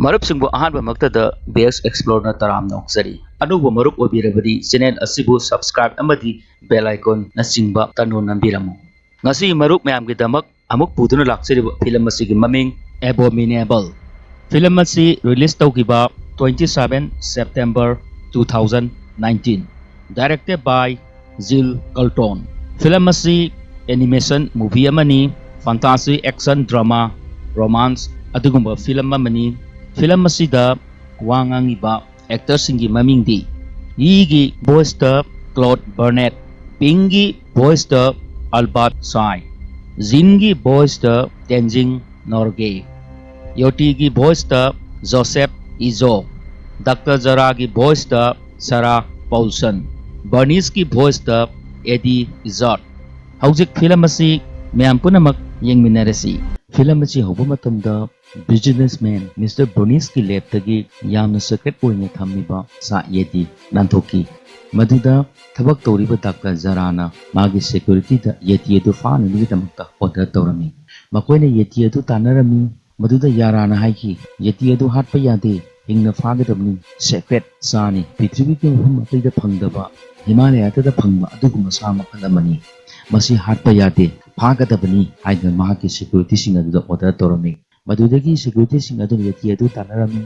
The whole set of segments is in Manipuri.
ꯃꯔꯨꯞꯁꯤꯡꯕꯨ ꯑꯍꯥꯟꯕꯃꯛꯇꯗ ꯕꯦꯛꯁ ꯑꯦꯛꯁꯄ꯭ꯂꯣꯔꯅ ꯇꯔꯥꯝꯅ ꯑꯣꯛꯆꯔꯤ꯫ ꯑꯅꯧꯕ ꯃꯔꯨꯞ ꯑꯣꯏꯕꯤꯔꯕꯗꯤ ꯆꯦꯅꯦꯜ ꯑꯁꯤꯕꯨ ꯁꯕꯁꯀ꯭ꯔꯥꯏꯕ ꯑꯃꯗꯤ ꯕꯦꯜ ꯑꯥꯏꯀꯣꯟꯅꯆꯤꯡꯕ ꯇꯅꯨ ꯅꯝꯕꯤꯔꯝꯃꯨ꯫ ꯉꯁꯤ ꯃꯔꯨꯞ ꯃꯌꯥꯝꯒꯤꯗꯃꯛ ꯑꯃꯨꯛ ꯄꯨꯗꯨꯅ ꯂꯥꯛꯆꯔꯤꯕ ꯐꯤꯂꯝ ꯑꯁꯤꯒꯤ ꯃꯃꯤꯡ ꯑꯦꯕꯣꯃꯤꯅꯦꯕꯜ꯫ ꯐꯤꯂꯝ ꯑꯁꯤ ꯔꯤꯂꯤꯖ ꯇꯧꯈꯤꯕ 27 ꯁꯦꯞꯇꯦꯝꯕꯔ 2019꯫ ꯗꯥꯏꯔꯦꯛꯇꯦꯗ ꯕꯥꯏ ꯖꯤꯜ ꯀꯜꯇꯣꯟ꯫ ꯐꯤꯂꯝ ꯑꯁꯤ ꯑꯦꯅꯤꯃꯦꯁꯟ ꯃꯨꯚꯤ ꯑꯃꯅꯤ, ꯐꯥꯟꯇꯥꯁꯤ ꯑꯦꯛꯁꯟ ꯗ꯭ꯔꯃꯥ, ꯔꯣꯃꯥꯟꯁ ꯑꯗꯨꯒꯨꯝꯕ ꯐꯤꯂꯝ ꯑꯃꯅꯤ꯫ ꯐꯤꯂꯝ ꯑꯁꯤꯗ ꯋꯥ ꯉꯥꯡꯉꯤꯕ ꯑꯦꯛꯇꯔꯁꯤꯡꯒꯤ ꯃꯃꯤꯡꯗꯤ ꯌꯤꯒꯤ ꯚꯣꯏꯁꯇ ꯀ꯭ꯂꯣꯗ ꯕꯔꯅꯦꯠ, ꯄꯤꯡꯒꯤ ꯚꯣꯏꯁꯇ ꯑꯜꯕꯥꯔꯠ ꯁꯥꯏ, ꯖꯤꯟꯒꯤ ꯚꯣꯏꯁꯇ ꯇꯦꯟꯖꯤꯡ ꯅꯣꯔꯒꯦ, ꯌꯣꯇꯤꯒꯤ ꯚꯣꯏꯁꯇ ꯖꯣꯁꯦꯞ ꯏꯖꯣ, ꯗꯥꯛꯇꯔ ꯖꯥꯔꯥꯒꯤ ꯚꯣꯏꯁꯇ ꯁꯥꯔꯥ ꯄꯧꯜꯁꯟ, ꯕꯔꯅꯤꯁꯀꯤ ꯚꯣꯏꯁꯇ ꯑꯦꯗꯤ ꯏꯖꯥꯔꯠ꯫ ꯍꯧꯖꯤꯛ ꯐꯤꯂꯝ ꯑꯁꯤ ꯃꯌꯥꯝ ꯄꯨꯝꯅꯃꯛ ꯌꯦꯡꯃꯤꯟꯅꯔꯁꯤ꯫ ꯐꯤꯂꯝ ꯑꯁꯤ ꯍꯧꯕ ꯃꯇꯝꯗ ꯕꯤꯖꯤꯅꯦꯁꯃꯦꯟ ꯃꯤꯁꯇꯔ ꯕꯔꯅꯤꯁꯀꯤ ꯂꯦꯕꯇꯒꯤ ꯌꯥꯝꯅ ꯁꯦꯀ꯭ꯔꯦꯠ ꯑꯣꯏꯅ ꯊꯝꯃꯤꯕ ꯁꯥ ꯌꯦꯇꯤ ꯅꯥꯟꯊꯣꯛꯈꯤ꯫ ꯃꯗꯨꯗ ꯊꯕꯛ ꯇꯧꯔꯤꯕ ꯗꯥꯛꯇꯔ ꯖꯥꯔꯥꯅ ꯃꯥꯒꯤ ꯁꯦꯀ꯭ꯌꯨꯔꯤꯇꯤꯗ ꯌꯦꯇꯤ ꯑꯗꯨ ꯐꯥꯅꯕꯒꯤꯗꯃꯛꯇ ꯑꯣꯔꯗꯔ ꯇꯧꯔꯝꯃꯤ꯫ ꯃꯈꯣꯏꯅ ꯌꯦꯇꯤ ꯑꯗꯨ ꯇꯥꯟꯅꯔꯝꯃꯤ꯫ ꯃꯗꯨꯗ ꯌꯥꯔꯥꯅ ꯍꯥꯏꯈꯤ, ꯌꯦꯇꯤ ꯑꯗꯨ ꯍꯥꯠꯄ ꯌꯥꯗꯦ, ꯍꯤꯡꯅ ꯐꯥꯒꯗꯕꯅꯤ, ꯁꯦꯀ꯭ꯔꯦꯠ ꯁꯥꯅꯤ, ꯄ꯭ꯔꯤꯊꯤꯕꯤꯒꯤ ꯃꯐꯝ ꯑꯇꯩꯗ ꯐꯪꯗꯕ, ꯍꯤꯃꯥꯂꯌꯥꯗ ꯐꯪꯕ ꯑꯗꯨꯒꯨꯝꯕ ꯁꯥ ꯃꯈꯜ ꯑꯃꯅꯤ, ꯃꯁꯤ ꯍꯥꯠꯄ ꯌꯥꯗꯦ, ꯐꯥꯒꯗꯕꯅꯤ ꯍꯥꯏꯗꯨꯅ ꯃꯍꯥꯛꯀꯤ ꯁꯦꯀ꯭ꯌꯨꯔꯤꯇꯤꯁꯤꯡ ꯑꯗꯨꯗ ꯑꯣꯔꯗꯔ ꯇꯧꯔꯝꯃꯤ꯫ ꯃꯗꯨꯗꯒꯤ ꯁꯦꯀ꯭ꯌꯨꯔꯤꯇꯤꯁꯤꯡ ꯑꯗꯨꯅ ꯌꯦꯇꯤ ꯑꯗꯨ ꯇꯥꯟꯅꯔꯝꯃꯤ꯫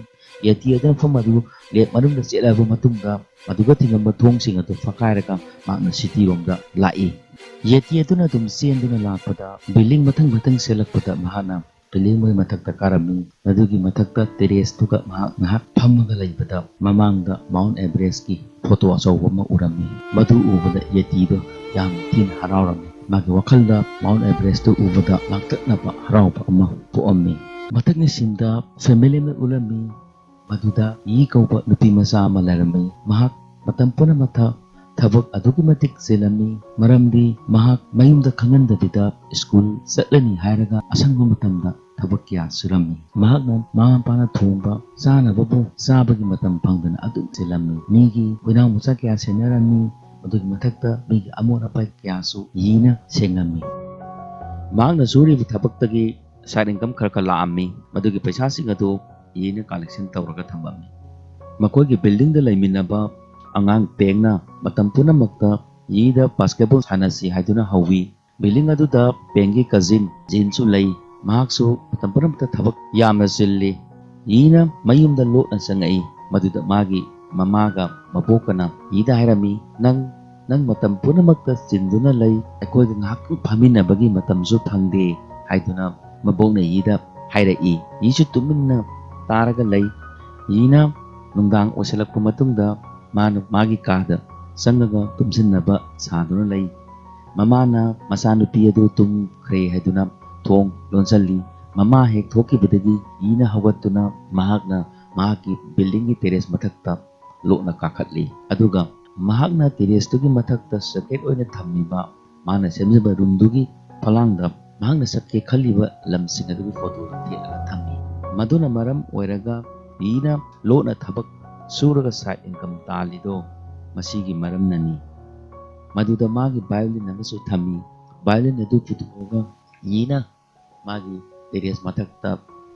ꯌꯦꯇꯤ ꯑꯗꯨꯅ ꯃꯐꯝ ꯑꯗꯨ ꯂꯦꯕ ꯃꯅꯨꯡꯗ ꯆꯦꯜꯂꯕ ꯃꯇꯨꯡꯗ ꯃꯗꯨꯒ ꯊꯤꯡꯉꯝꯕ ꯊꯣꯡꯁꯤꯡ ꯑꯗꯨ ꯐꯛꯀꯥꯏꯔꯒ ꯃꯍꯥꯛꯅ ꯁꯤꯇꯤꯔꯣꯝꯗ ꯂꯥꯛꯏ꯫ ꯌꯦꯇꯤ ꯑꯗꯨꯅ ꯑꯗꯨꯝ ꯆꯦꯟꯗꯨꯅ ꯂꯥꯛꯄꯗ ꯕꯤꯜꯗꯤꯡ ꯃꯊꯪ ꯁꯦꯜꯂꯛꯄꯗ ꯃꯍꯥꯛꯅ ꯕꯤꯜꯗꯤꯡ ꯑꯃꯒꯤ ꯃꯊꯛꯇ ꯀꯥꯔꯝꯃꯤ꯫ ꯃꯗꯨꯒꯤ ꯃꯊꯛꯇ ꯇꯦꯔꯦꯁꯇꯨꯒ ꯃꯍꯥꯛ ꯉꯥꯏꯍꯥꯛ ꯐꯝꯃꯒ ꯂꯩꯕꯗ ꯃꯃꯥꯡꯗ ꯃꯥꯎꯟꯠ ꯑꯦꯚꯔꯦꯁꯠꯀꯤ ꯐꯣꯇꯣ ꯑꯆꯧꯕ ꯑꯃ ꯎꯔꯝꯃꯤ꯫ ꯃꯗꯨ ꯎꯕꯗ ꯌꯦꯇꯤꯗꯣ ꯌꯥꯝ ꯊꯤꯅ ꯍꯔꯥꯎꯔꯝꯃꯤ꯫ ꯃꯥꯒꯤ ꯋꯥꯈꯜꯗ ꯃꯥꯎꯟꯠ ꯑꯦꯚꯔꯦꯁꯠꯇꯨ ꯎꯕꯗ ꯂꯥꯡꯇꯛꯅꯕ ꯍꯔꯥꯎꯕ ꯑꯃ ꯄꯣꯛꯑꯝꯃꯤ꯫ ꯃꯊꯛꯀꯤ ꯁꯤꯟꯗ ꯐꯦꯃꯤꯂꯤ ꯑꯃ ꯎꯠꯂꯝꯃꯤ꯫ ꯃꯗꯨꯗ ꯌꯤ ꯀꯧꯕ ꯅꯨꯄꯤ ꯃꯆꯥ ꯑꯃ ꯂꯩꯔꯝꯃꯤ꯫ ꯃꯍꯥꯛ ꯃꯇꯝ ꯄꯨꯝꯅꯃꯛꯇ ꯊꯕꯛ ꯑꯗꯨꯛꯀꯤ ꯃꯇꯤꯛ ꯆꯤꯜꯂꯝꯃꯤ, ꯃꯔꯝꯗꯤ ꯃꯍꯥꯛ ꯃꯌꯨꯝꯗ ꯈꯪꯍꯟꯗꯕꯤꯗ ꯁ꯭ꯀꯨꯜ ꯆꯠꯂꯅꯤ ꯍꯥꯏꯔꯒ ꯑꯁꯪꯕ ꯃꯇꯝꯗ ꯊꯕꯛ ꯀꯌꯥ ꯁꯨꯔꯝꯃꯤ꯫ ꯃꯍꯥꯛꯅ ꯃꯃꯥ ꯃꯄꯥꯅ ꯊꯣꯡꯕ ꯆꯥꯅꯕꯕꯨ ꯆꯥꯕꯒꯤ ꯃꯇꯝ ꯐꯪꯗꯅ ꯑꯗꯨꯝ ꯆꯤꯜꯂꯝꯃꯤ꯫ ꯃꯤꯒꯤ ꯍꯨꯏꯅꯥꯎ ꯃꯆꯥ ꯀꯌꯥ ꯁꯦꯟꯅꯔꯝꯃꯤ꯫ ꯃꯗꯨꯒꯤ ꯃꯊꯛꯇ ꯃꯤꯒꯤ ꯑꯃꯣꯠ ꯑꯀꯥꯏ ꯀꯌꯥꯁꯨ ꯌꯤꯅ ꯁꯦꯡꯉꯝꯃꯤ꯫ ꯃꯍꯥꯛꯅ ꯁꯨꯔꯤꯕ ꯊꯕꯛꯇꯒꯤ ꯁꯥꯏꯠ ꯏꯟꯀꯝ ꯈꯔ ꯂꯥꯛꯑꯝꯃꯤ꯫ ꯃꯗꯨꯒꯤ ꯄꯩꯁꯥꯁꯤꯡ ꯑꯗꯨ ꯌꯤꯅ ꯀꯥꯂꯦꯛꯁꯟ ꯇꯧꯔꯒ ꯊꯝꯃꯝꯃꯤ꯫ ꯃꯈꯣꯏꯒꯤ ꯕꯤꯜꯗꯤꯡꯗ ꯂꯩꯃꯤꯟꯅꯕ ꯑꯉꯥꯡ ꯄꯦꯡꯅ ꯃꯇꯝ ꯄꯨꯝꯅꯃꯛꯇ ꯌꯤꯗ ꯕꯥꯁꯀꯦꯠꯕꯣꯜ ꯁꯥꯟꯅꯁꯤ ꯍꯥꯏꯗꯨꯅ ꯍꯧꯋꯤ꯫ ꯕꯤꯜꯗꯤꯡ ꯑꯗꯨꯗ ꯄꯦꯡꯒꯤ ꯀꯖꯤꯟ ꯖꯤꯟꯁꯨ ꯂꯩ꯫ ꯃꯍꯥꯛꯁꯨ ꯃꯇꯝ ꯄꯨꯝꯅꯃꯛꯇ ꯊꯕꯛ ꯌꯥꯝꯅ ꯆꯤꯜꯂꯤ꯫ ꯌꯤꯅ ꯃꯌꯨꯝꯗ ꯂꯣꯠꯅ ꯆꯪꯉꯛꯏ꯫ ꯃꯗꯨꯗ ꯃꯥꯒꯤ ꯃꯃꯥꯒ ꯃꯕꯣꯛꯀꯅ ꯌꯤꯗ ꯍꯥꯏꯔꯝꯃꯤ, ꯅꯪ ꯃꯇꯝ ꯄꯨꯝꯅꯃꯛꯇ ꯆꯤꯟꯗꯨꯅ ꯂꯩ, ꯑꯩꯈꯣꯏꯒ ꯉꯥꯏꯍꯥꯛ ꯐꯝꯃꯤꯟꯅꯕꯒꯤ ꯃꯇꯝꯁꯨ ꯐꯪꯗꯦ ꯍꯥꯏꯗꯨꯅ ꯃꯕꯣꯛꯅ ꯌꯤꯗ ꯍꯥꯏꯔꯛꯏ꯫ ꯌꯤꯁꯨ ꯇꯨꯃꯤꯟꯅ ꯇꯥꯔꯒ ꯂꯩ꯫ ꯌꯤꯅ ꯅꯨꯡꯗꯥꯡ ꯑꯣꯏꯁꯤꯜꯂꯛꯄ ꯃꯇꯨꯡꯗ ꯃꯥꯅ ꯃꯥꯒꯤ ꯀꯥꯗ ꯆꯪꯉꯒ ꯇꯨꯝꯁꯤꯟꯅꯕ ꯁꯥꯗꯨꯅ ꯂꯩ꯫ ꯃꯃꯥꯅ ꯃꯆꯥꯅꯨꯄꯤ ꯑꯗꯨ ꯇꯨꯝꯈ꯭ꯔꯦ ꯍꯥꯏꯗꯨꯅ ꯊꯣꯡ ꯂꯣꯟꯁꯤꯜꯂꯤ꯫ ꯃꯃꯥ ꯍꯦꯛ ꯊꯣꯛꯈꯤꯕꯗꯒꯤ ꯌꯤꯅ ꯍꯧꯒꯠꯇꯨꯅ ꯃꯍꯥꯛꯅ ꯃꯍꯥꯛꯀꯤ ꯕꯤꯜꯗꯤꯡꯒꯤ ꯇꯦꯔꯦꯁ ꯃꯊꯛꯇ ꯂꯣꯠꯅ ꯀꯥꯈꯠꯂꯤ꯫ ꯑꯗꯨꯒ ꯃꯍꯥꯛꯅ ꯇꯦꯔꯦꯁꯇꯨꯒꯤ ꯃꯊꯛꯇ ꯁꯦꯀ꯭ꯔꯦꯠ ꯑꯣꯏꯅ ꯊꯝꯃꯤꯕ ꯃꯥꯅ ꯁꯦꯝꯖꯕ ꯔꯨꯝꯗꯨꯒꯤ ꯐꯛꯂꯥꯡꯗ ꯃꯍꯥꯛꯅ ꯆꯠꯀꯦ ꯈꯜꯂꯤꯕ ꯂꯝꯁꯤꯡ ꯑꯗꯨꯒꯤ ꯐꯣꯇꯣ ꯊꯦꯠꯂꯒ ꯊꯝꯃꯤ꯫ ꯃꯗꯨꯅ ꯃꯔꯝ ꯑꯣꯏꯔꯒ ꯌꯤꯅ ꯂꯣꯠꯅ ꯊꯕꯛ ꯁꯨꯔꯒ ꯁꯥꯏꯠ ꯏꯟꯀꯝ ꯇꯥꯜꯂꯤꯗꯣ ꯃꯁꯤꯒꯤ ꯃꯔꯝꯅꯅꯤ꯫ ꯃꯗꯨꯗ ꯃꯥꯒꯤ ꯚꯥꯏꯑꯣꯂꯤꯟ ꯑꯃꯁꯨ ꯊꯝꯃꯤ꯫ ꯚꯥꯏꯑꯣꯂꯤꯟ ꯑꯗꯨ ꯄꯨꯊꯣꯛꯑꯒ ꯌꯤꯅ ꯃꯥꯒꯤ ꯇꯦꯔꯦꯁ ꯃꯊꯛꯇ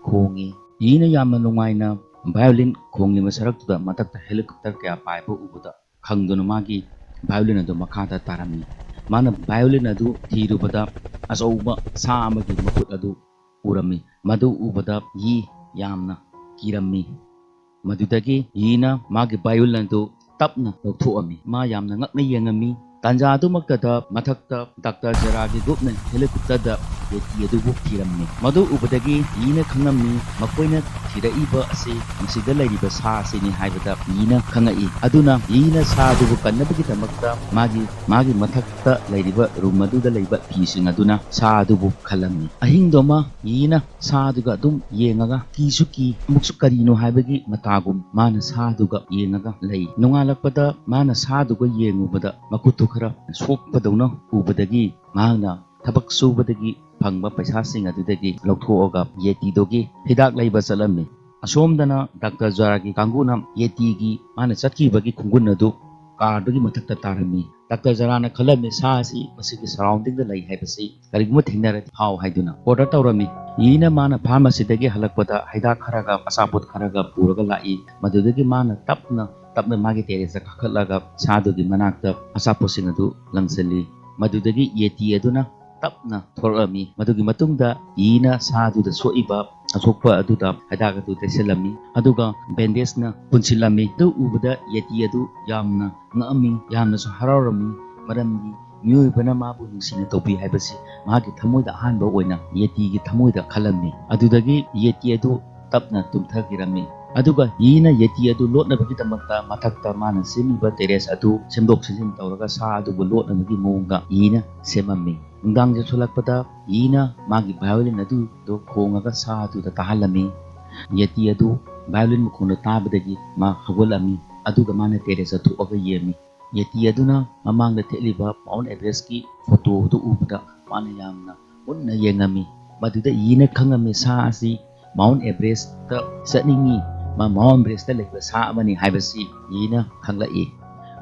ꯈꯣꯡꯉꯤ꯫ ꯌꯤꯅ ꯌꯥꯝꯅ ꯅꯨꯡꯉꯥꯏꯅ ꯚꯥꯏꯑꯣꯂꯤꯟ ꯈꯣꯡꯂꯤꯕ ꯁꯔꯛꯇꯨꯗ ꯃꯊꯛꯇ ꯍꯦꯂꯤꯀꯣꯞꯇꯔ ꯀꯌꯥ ꯄꯥꯏꯕ ꯎꯕꯗ ꯈꯪꯗꯨꯅ ꯃꯥꯒꯤ ꯚꯥꯏꯑꯣꯂꯤꯟ ꯑꯗꯨ ꯃꯈꯥꯗ ꯇꯥꯔꯝꯃꯤ꯫ ꯃꯥꯅ ꯚꯥꯏꯑꯣꯂꯤꯟ ꯑꯗꯨ ꯊꯤꯔꯨꯕꯗ ꯑꯆꯧꯕ ꯁꯥ ꯑꯃꯒꯤ ꯃꯈꯨꯠ ꯑꯗꯨ ꯎꯔꯝꯃꯤ꯫ ꯃꯗꯨ ꯎꯕꯗ ꯌꯤ ꯌꯥꯝꯅ ꯀꯤꯔꯝꯃꯤ꯫ ꯃꯗꯨꯗꯒꯤ ꯌꯤꯅ ꯃꯥꯒꯤ ꯚꯥꯏꯑꯣꯂꯤꯟ ꯑꯗꯨ ꯇꯞꯅ ꯂꯧꯊꯣꯛꯑꯝꯃꯤ꯫ ꯃꯥ ꯌꯥꯝꯅ ꯉꯛꯅ ꯌꯦꯡꯉꯝꯃꯤ꯫ ꯇꯥꯟꯖꯥ ꯑꯗꯨꯃꯛꯇꯗ ꯃꯊꯛꯇ ꯗꯥꯛꯇꯔ ꯖꯥꯔꯥꯒꯤ ꯒ꯭ꯔꯨꯞꯅ ꯍꯦꯂꯤꯀꯣꯞꯇꯔꯗ ꯌꯦꯇꯤ ꯑꯗꯨꯕꯨ ꯊꯤꯔꯝꯃꯤ꯫ ꯃꯗꯨ ꯎꯕꯗꯒꯤ ꯌꯤꯅ ꯈꯪꯉꯝꯃꯤ ꯃꯈꯣꯏꯅ ꯊꯤꯔꯛꯏꯕ ꯑꯁꯤ ꯃꯁꯤꯗ ꯂꯩꯔꯤꯕ ꯁꯥ ꯑꯁꯤꯅꯤ ꯍꯥꯏꯕꯗ ꯌꯤꯅ ꯈꯪꯉꯛꯏ꯫ ꯑꯗꯨꯅ ꯌꯤꯅ ꯁꯥ ꯑꯗꯨꯕꯨ ꯀꯟꯅꯕꯒꯤꯗꯃꯛꯇ ꯃꯥꯒꯤ ꯃꯊꯛꯇ ꯂꯩꯔꯤꯕ ꯔꯨꯝ ꯑꯗꯨꯗ ꯂꯩꯕ ꯐꯤꯁꯤꯡ ꯑꯗꯨꯅ ꯁꯥ ꯑꯗꯨꯕꯨ ꯈꯜꯂꯝꯃꯤ꯫ ꯑꯍꯤꯡꯗꯨꯃ ꯌꯤꯅ ꯁꯥ ꯑꯗꯨꯒ ꯑꯗꯨꯝ ꯌꯦꯡꯉꯒ ꯀꯤꯁꯨ ꯀꯤ ꯑꯃꯨꯛꯁꯨ ꯀꯔꯤꯅꯣ ꯍꯥꯏꯕꯒꯤ ꯃꯇꯥꯒꯨꯝ ꯃꯥꯅ ꯁꯥ ꯑꯗꯨꯒ ꯌꯦꯡꯉꯒ ꯂꯩ꯫ ꯅꯣꯡꯉꯥꯜꯂꯛꯄꯗ ꯃꯥꯅ ꯁꯥ ꯑꯗꯨꯒ ꯌꯦꯡꯉꯨꯕꯗ ꯃꯈꯨꯠꯇꯨ ꯈꯔ ꯁꯣꯛꯄꯗꯧꯅ ꯎꯕꯗꯒꯤ ꯃꯍꯥꯛꯅ ꯊꯕꯛ ꯁꯨꯕꯗꯒꯤ ꯐꯪꯕ ꯄꯩꯁꯥꯁꯤꯡ ꯑꯗꯨꯗꯒꯤ ꯂꯧꯊꯣꯛꯑꯒ ꯌꯦꯇꯤꯗꯨꯒꯤ ꯍꯤꯗꯥꯛ ꯂꯩꯕ ꯆꯠꯂꯝꯃꯤ꯫ ꯑꯁꯣꯝꯗꯅ ꯗꯥꯛꯇꯔ ꯖꯥꯔꯥꯒꯤ ꯀꯥꯡꯕꯨꯅ ꯌꯦꯇꯤꯒꯤ ꯃꯥꯅ ꯆꯠꯈꯤꯕꯒꯤ ꯈꯣꯡꯒꯨꯟ ꯑꯗꯨ ꯀꯥꯔꯗꯨꯒꯤ ꯃꯊꯛꯇ ꯇꯥꯔꯝꯃꯤ꯫ Dr. Zarana khalami sa si masigi surrounding da lai haibasi kariguma thingnaradi haw haiduna order tawrami yina mana pharmacy dagi halakpada haida kharaga asaput kharaga puraga lai madudagi mana tapna magi teresa kakhatlaga sadugi manakta asaput singadu langsali madudagi yeti aduna tapna thorami madugi matungda yina saduda soiba asokpa aduda hadaga tu teselami aduga bandage na punsilami du ubada yeti adu yamna ngami yamna so hararami maramdi miyoi bana mabu nungsina topi haibasi magi thamoida ahanba oina yeti gi thamoida khalami adudagi yeti adu tapna tumthagirami aduga yina yeti adu lotna bagi tamakta mathakta mana semiba teres adu semdok senjin tawraga sa adu lotna bagi monga yina semami undang je sulakpada yina magi violin adu do khongaga sa adu da tahalami yeti adu violin mukhona tabadagi ma hagolami aduga mana teres adu oga yemi yeti aduna mamangda theliba Mount Everest ki photo du ubda mana yamna unna yengami maduda yina khangami sa asi Mount Everest ta saningi ma Mount Everest ta leiba sa amani haibasi yina khanglai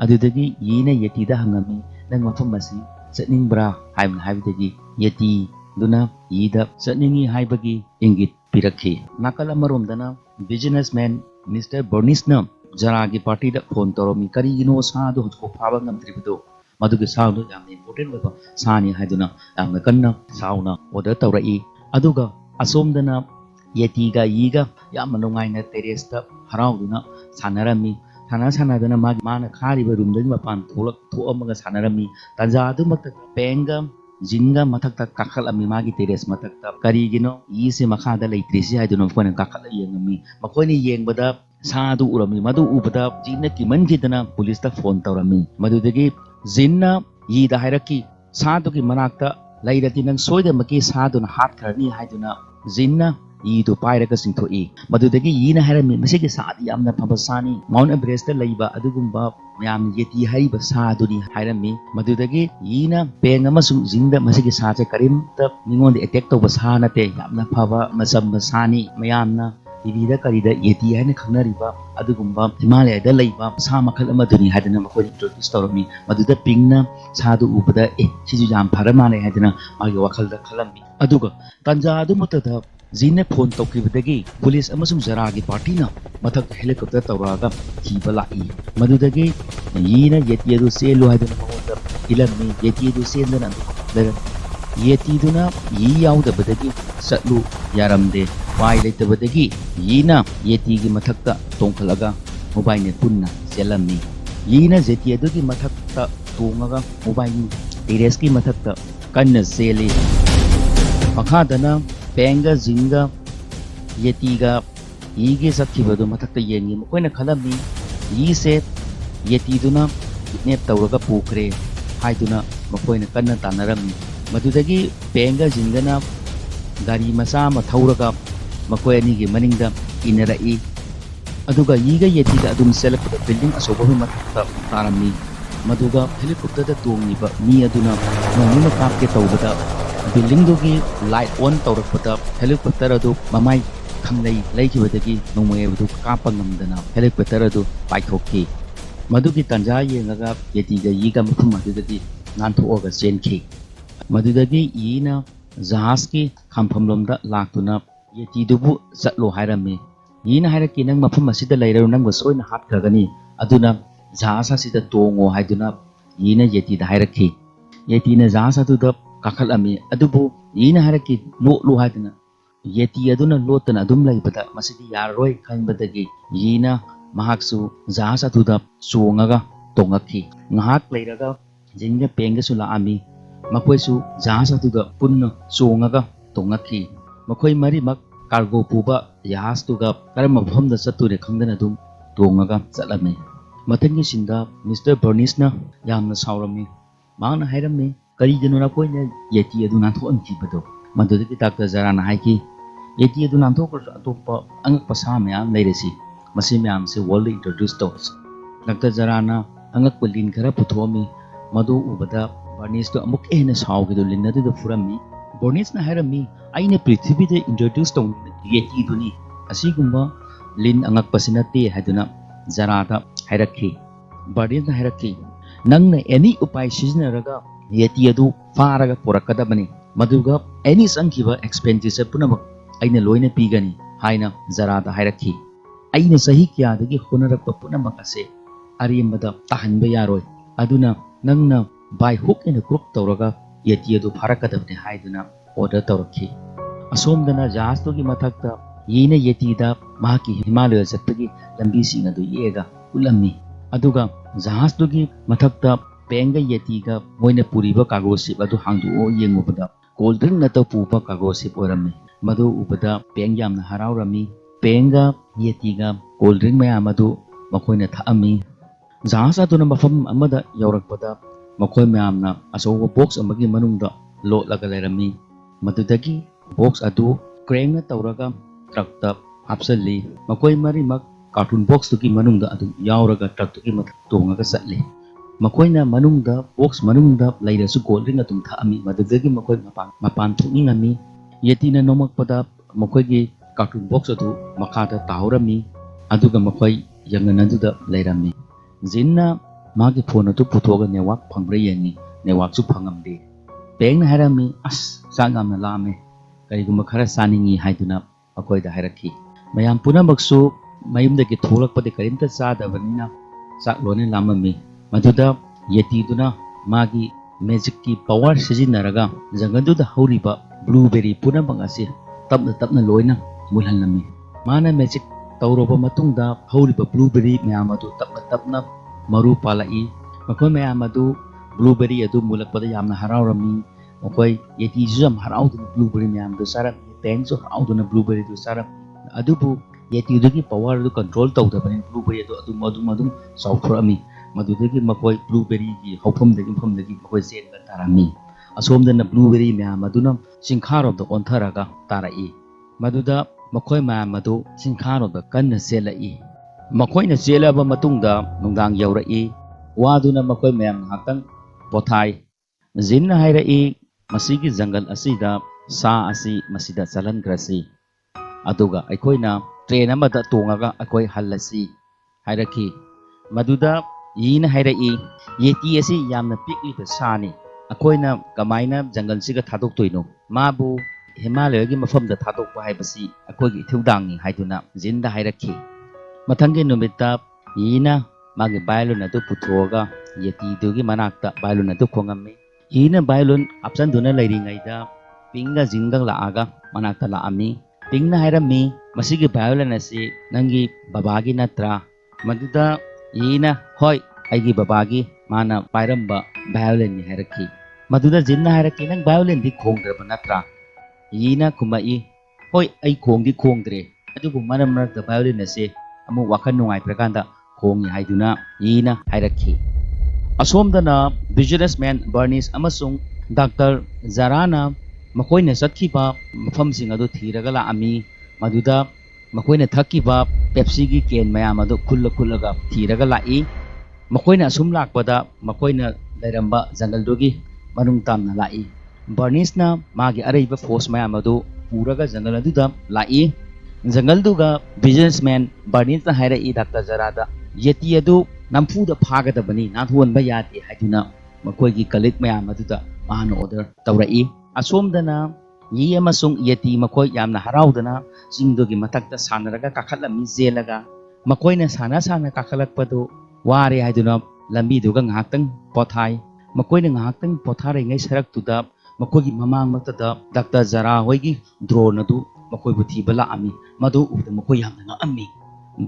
adudagi yina yeti da hangami nang mafam asi saningbra haibdagi yeti duna yida saningi haibagi ingit pirakhi nakala maromdana businessman Mr. Bernice na Zaragi party da phone toromi karigino sa do ko phaba ngamtribido madugi sound yamna important oiba sani haiduna yamna kanna sauna order tawrai aduga asomdana yeti ga yiga yamna nungaina terrace ta harauduna sanarami sanadana mana khariba room dagi mapan thoamaga sanarami tanja adu makta penga jinga mathakta kakhalami magi terrace mathakta karigino yise makhada leitrisi haiduna phone kakhala yengami makhoni yengbada Sadu urami madu ubada jinna kiman kitana police ta phone tawrami madudagi jinna yi da hairaki sadu ki manakta lairati nang soida maki sadu na hat kharni haiduna jinna yi do pairaga singthoi madudagi yi na hairami masigi sadi yamna phabasani Mount Everest ta laiba adugumba mayam yeti haiba sadu ni hairami madudagi yi na peng amasung jinda masigi saje karim ta ningonde attack tawba sa nate yamna phaba masam masani mayamna Ibida karida yeti haina khangnariba adugumba Himalaya da laiba sa makhal amaduni hadana makoi introduce tawrami maduda pingna sadu ubada siju jam pharamane hadana magi wakhalda khalami aduga tanja adu mutada jinne phone tawkribadagi police amasung zaragi party na mathak helicopter tawraga thiba lai madudagi yina yeti adu selu hadana magonda ilami yeti adu sendana yeti duna yi yaudabadagi satlu yaramde Wai leitabadagi yina yeti gi mathakta tongkhalaga mobile ne punna selami yina yeti adugi mathakta tongaga mobile terrace ki mathakta kanna seli makhadana penga jinga yeti ga yigi sakhibadu mathakta yengi mokoina khalami yi se yeti duna kidnap tawraga pukre haiduna mokoina kanna tanarami madudagi penga jingana gari masa ma thauraga makoi ani gi maningda inarai aduga yiga yetiga adum selakta building asoba hu matta tarami maduga helicopter da tongiba mi aduna nonuna kapke tawbada building dogi light on tawrakpata helicopter adu mamai khamlei leikibadagi nongmai adu kapangamdana helicopter adu paithokki madugi tanja yengaga yetiga yiga muthum adudagi nanthoga chenki madudagi yina jahaz ki khamfamlomda laktuna yeti dubu zatlo hairami yina hairaki nang mafam asida leiru nang wasoina hat khagani aduna jahasa sida tongo haiduna yina yeti da hairaki yeti na jahasa tu da kakhalami adubu yina hairaki no lo haiduna yeti aduna lotana adum leibada masidi yaroi khanbadagi yina mahaksu jahasa tu da chongaga tongakhi ngahak leiraga jinga penga sula ami makoisu jahasa tu da punna chongaga tongakhi makhoi marimak cargo puba yahas tuga karam bhamda satture khangdana dum tongaga chalame mathangi sinda Mr. Bernice na yamna saurami mangna hairami kari januna koina yeti aduna thon kibado madudagi Dr. Zarana haiki yeti aduna thokra atoppa angak pasa mayam leiresi masi mayam se world introduce tos Dr. Zarana angak polin khara puthomi madu ubada Bernice to amuk ehna saugido linna du furami Bernice na hairami aina prithvi de introduce tong yeti duni asigumba lin angak pasinate haduna zarata hairakhi Bernice na hairakhi ꯅꯪꯅ ꯑꯦꯅꯤ ꯎꯄꯥꯏ ꯁꯤꯖꯤꯟꯅꯔꯒ ꯌꯦꯇꯤ ꯑꯗꯨ ꯐꯥꯔꯒ ꯄꯨꯔꯛꯀꯗꯕꯅꯤ, ꯃꯗꯨꯒ ꯑꯦꯅꯤ ꯆꯪꯈꯤꯕ ꯑꯦꯛꯁꯄꯦꯟꯗꯤꯆꯔ ꯄꯨꯝꯅꯃꯛ ꯑꯩꯅ ꯂꯣꯏꯅ ꯄꯤꯒꯅꯤ ꯍꯥꯏꯅ ꯖꯔꯥꯗ ꯍꯥꯏꯔꯛꯈꯤ꯫ ꯑꯩꯅ ꯆꯍꯤ ꯀꯌꯥꯗꯒꯤ ꯍꯣꯠꯅꯔꯛꯄ ꯄꯨꯝꯅꯃꯛ ꯑꯁꯦ ꯑꯔꯦꯝꯕꯗ ꯇꯥꯍꯟꯕ ꯌꯥꯔꯣꯏ, ꯑꯗꯨꯅ ꯅꯪꯅ ꯕꯥꯏ ꯍꯨꯛ ꯑꯦꯟ ꯀ꯭ꯔꯨꯛ ꯇꯧꯔꯒ ꯌꯦꯇꯤ ꯑꯗꯨ ꯐꯥꯔꯛꯀꯗꯕꯅꯤ ꯍꯥꯏꯗꯨꯅ ꯑꯣꯔꯗꯔ ꯇꯧꯔꯛꯈꯤ꯫ ꯑꯁꯣꯝꯗꯅ ꯖꯍꯥꯖꯇꯨꯒꯤ ꯃꯊꯛꯇ ꯌꯤꯅ ꯌꯦꯇꯤꯗ ꯃꯍꯥꯛꯀꯤ ꯍꯤꯃꯥꯂꯌ ꯆꯠꯄꯒꯤ ꯂꯝꯕꯤꯁꯤꯡ ꯑꯗꯨ ꯌꯦꯛꯑꯒ ꯎꯠꯂꯝꯃꯤ, ꯑꯗꯨꯒ ꯖꯍꯥꯖꯇꯨꯒꯤ ꯃꯊꯛꯇ ꯄꯦꯡꯒ ꯌꯦꯇꯤꯒ ꯃꯣꯏꯅ ꯄꯨꯔꯤꯕ ꯀꯥꯔꯒꯣ ꯁꯤꯞ ꯑꯗꯨ ꯍꯥꯡꯗꯣꯛꯑꯣ ꯌꯦꯡꯉꯨꯕꯗ ꯀꯣꯜ ꯗ꯭ꯔꯤꯡ ꯉꯛꯇ ꯄꯨꯕ ꯀꯥꯔꯒꯣ ꯁꯤꯞ ꯑꯣꯏꯔꯝꯃꯤ꯫ ꯃꯗꯨ ꯎꯕꯗ ꯄꯦꯡ ꯌꯥꯝꯅ ꯍꯔꯥꯎꯔꯝꯃꯤ꯫ ꯄꯦꯡꯒ ꯌꯦꯇꯤꯒ ꯀꯣꯜ ꯗ꯭ꯔꯤꯡ ꯃꯌꯥꯝ ꯑꯗꯨ ꯃꯈꯣꯏꯅ ꯊꯛꯑꯝꯃꯤ꯫ ꯖꯍꯥꯖ ꯑꯗꯨꯅ ꯃꯐꯝ ꯑꯃꯗ ꯌꯧꯔꯛꯄꯗ ꯃꯈꯣꯏ ꯃꯌꯥꯝꯅ ꯑꯆꯧꯕ ꯕꯣꯛꯁ ꯑꯃꯒꯤ ꯃꯅꯨꯡꯗ ꯂꯣꯠꯂꯒ ꯂꯩꯔꯝꯃꯤ꯫ ꯃꯗꯨꯗꯒꯤ ꯕꯣꯛꯁ ꯑꯗꯨ ꯀ꯭ꯔꯦꯡꯅ ꯇꯧꯔꯒ ꯇ꯭ꯔꯛꯇ ꯍꯥꯞꯆꯜꯂꯤ꯫ ꯃꯈꯣꯏ ꯃꯔꯤꯃꯛ ꯀꯥꯔꯇꯨꯟ ꯕꯣꯛꯁꯇꯨꯒꯤ ꯃꯅꯨꯡꯗ ꯑꯗꯨꯝ ꯌꯥꯎꯔꯒ ꯇ꯭ꯔꯛꯇꯨꯒꯤ ꯃꯊꯛ ꯇꯣꯡꯉꯒ ꯆꯠꯂꯤ꯫ ꯃꯈꯣꯏꯅ ꯃꯅꯨꯡꯗ ꯕꯣꯛꯁ ꯃꯅꯨꯡꯗ ꯂꯩꯔꯁꯨ ꯀꯣꯜ ꯗ꯭ꯔꯤꯡ ꯑꯗꯨꯝ ꯊꯛꯑꯝꯃꯤ꯫ ꯃꯗꯨꯗꯒꯤ ꯃꯈꯣꯏ ꯃꯄꯥꯟ ꯊꯣꯛꯅꯤꯡꯉꯝꯃꯤ꯫ ꯌꯦꯇꯤꯅ ꯅꯣꯡꯃꯛꯄꯗ ꯃꯈꯣꯏꯒꯤ ꯀꯥꯔꯇꯨꯟ ꯕꯣꯛꯁ ꯑꯗꯨ ꯃꯈꯥꯗ ꯇꯥꯍꯧꯔꯝꯃꯤ, ꯑꯗꯨꯒ ꯃꯈꯣꯏ ꯌꯪꯒꯟ ꯑꯗꯨꯗ ꯂꯩꯔꯝꯃꯤ꯫ ꯖꯤꯟꯅ ꯃꯥꯒꯤ ꯐꯣꯟ ꯑꯗꯨ ꯄꯨꯊꯣꯛꯑꯒ ꯅꯦꯠꯋꯥꯛ ꯐꯪꯕ꯭ꯔꯥ ꯌꯦꯡꯉꯤ꯫ ꯅꯦꯠꯋꯥꯛꯁꯨ ꯐꯪꯉꯝꯗꯦ꯫ ꯄꯦꯡꯅ ꯍꯥꯏꯔꯝꯃꯤ, ꯑꯁ ꯆꯥꯛ ꯌꯥꯝꯅ ꯂꯥꯝꯃꯦ, ꯀꯔꯤꯒꯨꯝꯕ ꯈꯔ ꯆꯥꯅꯤꯡꯉꯤ ꯍꯥꯏꯗꯨꯅ ꯃꯈꯣꯏꯗ ꯍꯥꯏꯔꯛꯈꯤ꯫ ꯃꯌꯥꯝ ꯄꯨꯝꯅꯃꯛꯁꯨ ꯃꯌꯨꯝꯗꯒꯤ ꯊꯣꯛꯂꯛꯄꯗꯤ ꯀꯔꯤꯝꯇ ꯆꯥꯗꯕꯅꯤꯅ ꯆꯥꯛ ꯂꯣꯏꯅ ꯂꯥꯝꯃꯝꯃꯤ꯫ ꯃꯗꯨꯗ ꯌꯦꯇꯤꯗꯨꯅ ꯃꯥꯒꯤ ꯃꯦꯖꯤꯛꯀꯤ ꯄꯋꯥꯔ ꯁꯤꯖꯤꯟꯅꯔꯒ ꯖꯪꯒꯜꯗꯨꯗ ꯍꯧꯔꯤꯕ ꯕ꯭ꯂꯨꯕꯦꯔꯤ ꯄꯨꯝꯅꯃꯛ ꯑꯁꯤ ꯇꯞꯅ ꯇꯞꯅ ꯂꯣꯏꯅ ꯃꯨꯜꯍꯜꯂꯝꯃꯤ꯫ ꯃꯥꯅ ꯃꯦꯖꯤꯛ ꯇꯧꯔꯕ ꯃꯇꯨꯡꯗ ꯍꯧꯔꯤꯕ ꯕ꯭ꯂꯨꯕꯦꯔꯤ ꯃꯌꯥꯝ ꯑꯗꯨ ꯇꯞꯅ ꯇꯞꯅ ꯃꯔꯨ ꯄꯥꯜꯂꯛꯏ꯫ ꯃꯈꯣꯏ ꯃꯌꯥꯝ ꯑꯗꯨ ꯕ꯭ꯂꯨꯕꯦꯔꯤ ꯑꯗꯨ ꯃꯨꯜꯂꯛꯄꯗ ꯌꯥꯝꯅ ꯍꯔꯥꯎꯔꯝꯃꯤ꯫ ꯃꯈꯣꯏ ꯌꯦꯇꯤꯁꯨ ꯌꯥꯝ ꯍꯔꯥꯎꯗꯨꯅ ꯕ꯭ꯂꯨꯕꯦꯔꯤ ꯃꯌꯥꯝꯗꯨ ꯆꯥꯔꯝꯃꯤ꯫ ꯄꯦꯡꯁꯨ ꯍꯔꯥꯎꯗꯨꯅ ꯕ꯭ꯂꯨꯕꯦꯔꯤꯗꯨ ꯆꯥꯔꯝꯃꯤ꯫ ꯑꯗꯨꯕꯨ ꯌꯦꯇꯤꯗꯨꯒꯤ ꯄꯋꯥꯔ ꯑꯗꯨ ꯀꯟꯇ꯭ꯔꯣꯜ ꯇꯧꯗꯕꯅꯤꯅ ꯕ꯭ꯂꯨꯕꯦꯔꯤ ꯑꯗꯨ ꯑꯗꯨꯝ ꯆꯥꯎꯊꯣꯔꯛꯑꯝꯃꯤ꯫ ꯃꯗꯨꯗꯒꯤ ꯃꯈꯣꯏ ꯕ꯭ꯂꯨꯕꯦꯔꯤꯒꯤ ꯍꯧꯐꯝꯗꯒꯤ ꯃꯐꯝꯗꯒꯤ ꯃꯈꯣꯏ ꯆꯦꯟꯕ ꯇꯥꯔꯝꯃꯤ꯫ ꯑꯁꯣꯝꯗꯅ ꯕ꯭ꯂꯨꯕꯦꯔꯤ ꯃꯌꯥꯝ ꯑꯗꯨꯅ ꯆꯤꯡꯈꯥꯔꯣꯝꯗ ꯑꯣꯟꯊꯔꯒ ꯇꯥꯔꯛꯏ꯫ ꯃꯗꯨꯗ ꯃꯈꯣꯏ ꯃꯌꯥꯝ ꯑꯗꯨ ꯆꯤꯡꯈꯥꯔꯣꯝꯗ ꯀꯟꯅ ꯆꯦꯜꯂꯛꯏ꯫ ꯃꯈꯣꯏꯅ ꯆꯦꯜꯂꯕ ꯃꯇꯨꯡꯗ ꯅꯨꯡꯗꯥꯡ ꯌꯧꯔꯛꯏ꯫ ꯋꯥꯗꯨꯅ ꯃꯈꯣꯏ ꯃꯌꯥꯝ ꯉꯥꯏꯍꯥꯛꯇꯪ ꯄꯣꯊꯥꯏ꯫ ꯖꯤꯟꯅ ꯍꯥꯏꯔꯛꯏ, ꯃꯁꯤꯒꯤ ꯖꯪꯒꯜ ꯑꯁꯤꯗ ꯁꯥ ꯑꯁꯤ ꯃꯁꯤꯗ ꯆꯠꯍꯟꯈ꯭ꯔꯁꯤ, ꯑꯗꯨꯒ ꯑꯩꯈꯣꯏꯅ ꯇ꯭ꯔꯦꯟ ꯑꯃꯗ ꯇꯣꯡꯉꯒ ꯑꯩꯈꯣꯏ ꯍꯜꯂꯁꯤ ꯍꯥꯏꯔꯛꯈꯤ꯫ ꯃꯗꯨꯗ ꯌꯤꯅ ꯍꯥꯏꯔꯛꯏ, ꯌꯦꯇꯤ ꯑꯁꯤ ꯌꯥꯝꯅ ꯄꯤꯛꯂꯤꯕ ꯁꯥꯅꯤ, ꯑꯩꯈꯣꯏꯅ ꯀꯃꯥꯏꯅ ꯖꯪꯒꯜꯁꯤꯒ ꯊꯥꯗꯣꯛꯇꯣꯏꯅꯣ? ꯃꯥꯕꯨ ꯍꯤꯃꯥꯂꯌꯒꯤ ꯃꯐꯝꯗ ꯊꯥꯗꯣꯛꯄ ꯍꯥꯏꯕꯁꯤ ꯑꯩꯈꯣꯏꯒꯤ ꯏꯊꯧꯗꯥꯡꯅꯤ ꯍꯥꯏꯗꯨꯅ ꯖꯤꯟꯗ ꯍꯥꯏꯔꯛꯈꯤ꯫ ꯃꯊꯪꯒꯤ ꯅꯨꯃꯤꯠꯇ ꯌꯤꯅ ꯃꯥꯒꯤ ꯚꯥꯏꯑꯣꯂꯤꯟ ꯑꯗꯨ ꯄꯨꯊꯣꯛꯑꯒ ꯌꯦꯇꯤꯗꯨꯒꯤ ꯃꯅꯥꯛꯇ ꯚꯥꯏꯑꯣꯂꯤꯟ ꯑꯗꯨ ꯈꯣꯡꯉꯝꯃꯤ꯫ ꯌꯤꯅ ꯚꯥꯏꯑꯣꯂꯤꯟ ꯍꯥꯞꯆꯟꯗꯨꯅ ꯂꯩꯔꯤꯉꯩꯗ ꯄꯤꯡꯒ ꯖꯤꯟꯒ ꯂꯥꯛꯑꯒ ꯃꯅꯥꯛꯇ ꯂꯥꯛꯑꯝꯃꯤ꯫ ꯄꯤꯡꯅ ꯍꯥꯏꯔꯝꯃꯤ, ꯃꯁꯤꯒꯤ ꯚꯥꯏꯑꯣꯂꯤꯟ ꯑꯁꯤ ꯅꯪꯒꯤ ꯕꯕꯥꯒꯤ ꯅꯠꯇ꯭ꯔꯥ? ꯃꯗꯨꯗ ꯌꯤꯅ, ꯍꯣꯏ, ꯑꯩꯒꯤ ꯕꯕꯥꯒꯤ, ꯃꯥꯅ ꯄꯥꯏꯔꯝꯕ ꯚꯥꯏꯑꯣꯂꯤꯟꯅꯤ ꯍꯥꯏꯔꯛꯈꯤ꯫ ꯃꯗꯨꯗ ꯖꯤꯟꯅ ꯍꯥꯏꯔꯛꯈꯤ, ꯅꯪ ꯚꯥꯏꯑꯣꯂꯤꯟꯗꯤ ꯈꯣꯡꯗ꯭ꯔꯕ ꯅꯠꯇ꯭ꯔꯥ? ꯌꯤꯅ ꯈꯨꯝꯃꯛꯏ, ꯍꯣꯏ, ꯑꯩ ꯈꯣꯡꯗꯤ ꯈꯣꯡꯗ꯭ꯔꯦ, ꯑꯗꯨꯕꯨ ꯃꯔꯛ ꯃꯔꯛꯇ ꯚꯥꯏꯑꯣꯂꯤꯟ ꯑꯁꯤ ꯑꯃꯨꯛ ꯋꯥꯈꯜ ꯅꯨꯡꯉꯥꯏꯇ꯭ꯔꯀꯥꯟꯗ ꯈꯣꯡꯉꯤ ꯍꯥꯏꯗꯨꯅ ꯌꯤꯅ ꯍꯥꯏꯔꯛꯈꯤ꯫ ꯑꯁꯣꯝꯗꯅ ꯕꯤꯖꯤꯅꯦꯁꯃꯦꯟ ꯕꯔꯅꯤꯁ ꯑꯃꯁꯨꯡ ꯗꯥꯛꯇꯔ ꯖꯥꯔꯥꯅ ꯃꯈꯣꯏꯅ ꯆꯠꯈꯤꯕ ꯃꯐꯝꯁꯤꯡ ꯑꯗꯨ ꯊꯤꯔꯒ ꯂꯥꯛꯑꯝꯃꯤ꯫ ꯃꯗꯨꯗ ꯃꯈꯣꯏꯅ ꯊꯛꯈꯤꯕ ꯄꯦꯞꯁꯤꯒꯤ ꯀꯦꯟ ꯃꯌꯥꯝ ꯑꯗꯨ ꯈꯨꯜꯂꯒ ꯊꯤꯔꯒ ꯂꯥꯛꯏ꯫ ꯃꯈꯣꯏꯅ ꯑꯁꯨꯝ ꯂꯥꯛꯄꯗ ꯃꯈꯣꯏꯅ ꯂꯩꯔꯝꯕ ꯖꯪꯒꯜꯗꯨꯒꯤ ꯃꯅꯨꯡ ꯇꯝꯅ ꯂꯥꯛꯏ꯫ ꯕꯔꯅꯤꯁꯅ ꯃꯥꯒꯤ ꯑꯔꯩꯕ ꯐꯣꯔꯁ ꯃꯌꯥꯝ ꯑꯗꯨ ꯄꯨꯔꯒ ꯖꯪꯒꯜ ꯑꯗꯨꯗ ꯂꯥꯛꯏ꯫ ꯖꯪꯒꯜꯗꯨꯒ ꯕꯤꯖꯤꯅꯦꯁꯃꯦꯟ ꯕꯔꯅꯤꯁꯅ ꯍꯥꯏꯔꯛꯏ ꯗꯥꯛꯇꯔ ꯖꯥꯔꯥꯗ, ꯌꯦꯇꯤ ꯑꯗꯨ ꯅꯝꯐꯨꯗ ꯐꯥꯒꯗꯕꯅꯤ, ꯅꯥꯟꯊꯣꯛꯍꯟꯕ ꯌꯥꯗꯦ ꯍꯥꯏꯗꯨꯅ ꯃꯈꯣꯏꯒꯤ ꯀꯂꯤꯛ ꯃꯌꯥꯝ ꯑꯗꯨꯗ ꯃꯥꯅ ꯑꯣꯔꯗꯔ ꯇꯧꯔꯛꯏ꯫ ꯑꯁꯣꯝꯗꯅ ꯌꯤ ꯑꯃꯁꯨꯡ ꯌꯦꯇꯤ ꯃꯈꯣꯏ ꯌꯥꯝꯅ ꯍꯔꯥꯎꯗꯅ ꯆꯤꯡꯗꯨꯒꯤ ꯃꯊꯛꯇ ꯁꯥꯟꯅꯔꯒ ꯀꯥꯈꯠꯂꯝꯃꯤ ꯆꯦꯜꯂꯒ꯫ ꯃꯈꯣꯏꯅ ꯁꯥꯟꯅ ꯀꯥꯈꯠꯂꯛꯄꯗꯨ ꯋꯥꯔꯦ ꯍꯥꯏꯗꯨꯅ ꯂꯝꯕꯤꯗꯨꯒ ꯉꯥꯏꯍꯥꯛꯇꯪ ꯄꯣꯊꯥꯏ꯫ ꯃꯈꯣꯏꯅ ꯉꯥꯏꯍꯥꯛꯇꯪ ꯄꯣꯊꯥꯔꯤꯉꯩ ꯁꯔꯛꯇꯨꯗ ꯃꯈꯣꯏꯒꯤ ꯃꯃꯥꯡꯃꯛꯇꯗ ꯗꯥꯛꯇꯔ ꯖꯥꯔꯥ ꯍꯣꯏꯒꯤ ꯗ꯭ꯔꯣꯟ ꯑꯗꯨ ꯃꯈꯣꯏꯕꯨ ꯊꯤꯕ ꯂꯥꯛꯑꯝꯃꯤ꯫ ꯃꯗꯨ ꯎꯕꯗ ꯃꯈꯣꯏ ꯌꯥꯝꯅ ꯉꯛꯑꯝꯃꯤ꯫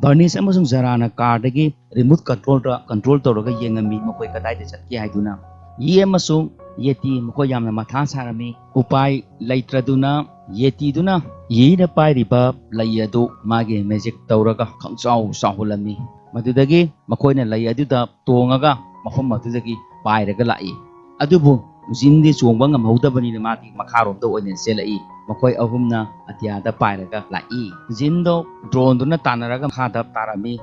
ꯕꯔꯅꯤꯁ ꯑꯃꯁꯨꯡ ꯖꯥꯔꯥꯅ ꯀꯥꯔꯗꯒꯤ ꯔꯤꯃꯣꯠ ꯀꯟꯇ꯭ꯔꯣꯜ ꯇꯧꯔꯒ ꯌꯦꯡꯉꯝꯃꯤ ꯃꯈꯣꯏ ꯀꯗꯥꯏꯗ ꯆꯠꯀꯦ ꯍꯥꯏꯗꯨꯅ꯫ ꯌꯤ ꯑꯃꯁꯨꯡ ꯌꯦꯇꯤ ꯃꯈꯣꯏ ꯌꯥꯝꯅ ꯃꯊꯥ ꯁꯥꯔꯝꯃꯤ꯫ ꯎꯄꯥꯏ ꯂꯩꯇ꯭ꯔꯗꯨꯅ ꯌꯦꯇꯤꯗꯨꯅ ꯌꯤꯅ ꯄꯥꯏꯔꯤꯕ ꯂꯩ ꯑꯗꯨ ꯃꯥꯒꯤ ꯃꯦꯖꯤꯛ ꯇꯧꯔꯒ ꯈꯪꯆꯥꯎ ꯆꯥꯎꯍꯜꯂꯝꯃꯤ꯫ ꯃꯗꯨꯗꯒꯤ ꯃꯈꯣꯏꯅ ꯂꯩ ꯑꯗꯨꯗ ꯇꯣꯡꯉꯒ ꯃꯐꯝ ꯑꯗꯨꯗꯒꯤ ꯄꯥꯏꯔꯒ ꯂꯥꯛꯏ꯫ ꯑꯗꯨꯕꯨ ꯖꯤꯟꯗꯤ ꯆꯣꯡꯕ ꯉꯝꯍꯧꯗꯕꯅꯤꯅ ꯃꯥꯒꯤ ꯃꯈꯥꯔꯣꯝꯗ ꯑꯣꯏꯅ ꯆꯦꯜꯂꯛꯏ꯫ ꯃꯈꯣꯏ ꯑꯍꯨꯝꯅ ꯑꯇꯤꯌꯥꯗ ꯄꯥꯏꯔꯒ ꯂꯥꯛꯏ꯫ ꯖꯤꯟꯗꯣ ꯗ꯭ꯔꯣꯟꯗꯨꯅ ꯇꯥꯟꯅꯔꯒ ꯃꯈꯥꯗ ꯇꯥꯔꯝꯃꯤ꯫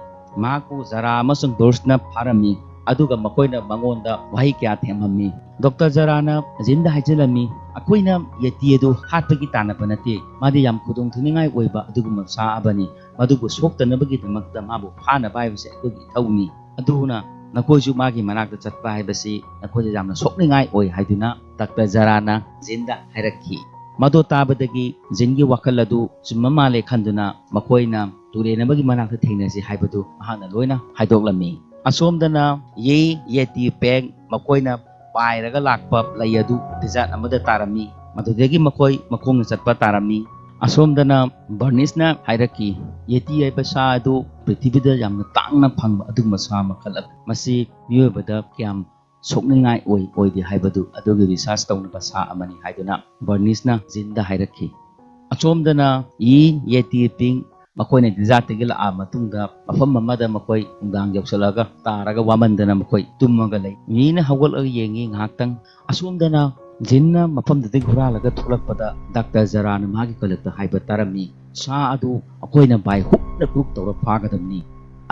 ꯃꯍꯥꯛꯄꯨ ꯖꯥꯔꯥ ꯑꯃꯁꯨꯡ ꯗꯣꯔꯁꯅ ꯐꯥꯔꯝꯃꯤ, ꯑꯗꯨꯒ ꯃꯈꯣꯏꯅ ꯃꯉꯣꯟꯗ ꯋꯥꯍꯩ ꯀꯌꯥ ꯊꯦꯝꯃꯝꯃꯤ꯫ ꯗꯣꯛꯇꯔ ꯖꯥꯔꯥꯅ ꯖꯤꯟꯗ ꯍꯥꯏꯖꯤꯜꯂꯝꯃꯤ, ꯑꯩꯈꯣꯏꯅ ꯌꯦꯇꯤ ꯑꯗꯨ ꯍꯥꯠꯄꯒꯤ ꯇꯥꯟꯅꯕ ꯅꯠꯇꯦ, ꯃꯥꯗꯤ ꯌꯥꯝ ꯈꯨꯗꯣꯡꯊꯤꯅꯤꯡꯉꯥꯏ ꯑꯣꯏꯕ ꯑꯗꯨꯒꯨꯝꯕ ꯁꯥ ꯑꯃꯅꯤ, ꯃꯗꯨꯕꯨ ꯁꯣꯛꯇꯅꯕꯒꯤꯗꯃꯛꯇ ꯃꯥꯕꯨ ꯐꯥꯅꯕ ꯍꯥꯏꯕꯁꯦ ꯑꯩꯈꯣꯏꯒꯤ ꯏꯊꯧꯅꯤ, ꯑꯗꯨꯅ nakoisu magi manakta chatpa haibasi nakoi jamna sokningai oi haiduna Dr. Zarana Jinda hairakhi mado tabadagi Jingi wakal adu chumma le khanduna makoina turenabagi manakta thengnasi haibadu mahana loina haidoklami asomdana yeti peng makoina pairaga lakpa layadu dizat amada tarami madudagi makoi makongna chatpa tarami asomdana Bernice hairaki yeti aiba sa adu prithibida yamna tangna phangba adugma sa makal masi miyobada kyam sokningai oidi haibadu adugi research tawna sa amani haiduna Bernice Jinda hairaki asomdana yeti ping makoina dizatigi la amatungda mafam mamada makoi ungdang yausalaga taraga wamandana makoi tummaga lay mina hawal yengi ngaktang asomdana Jinna mafam dadi huralaga thulakpada Dr. Zarana magi kalakta haiba tarami sa adu akoina bai hukna group tawra phagadamni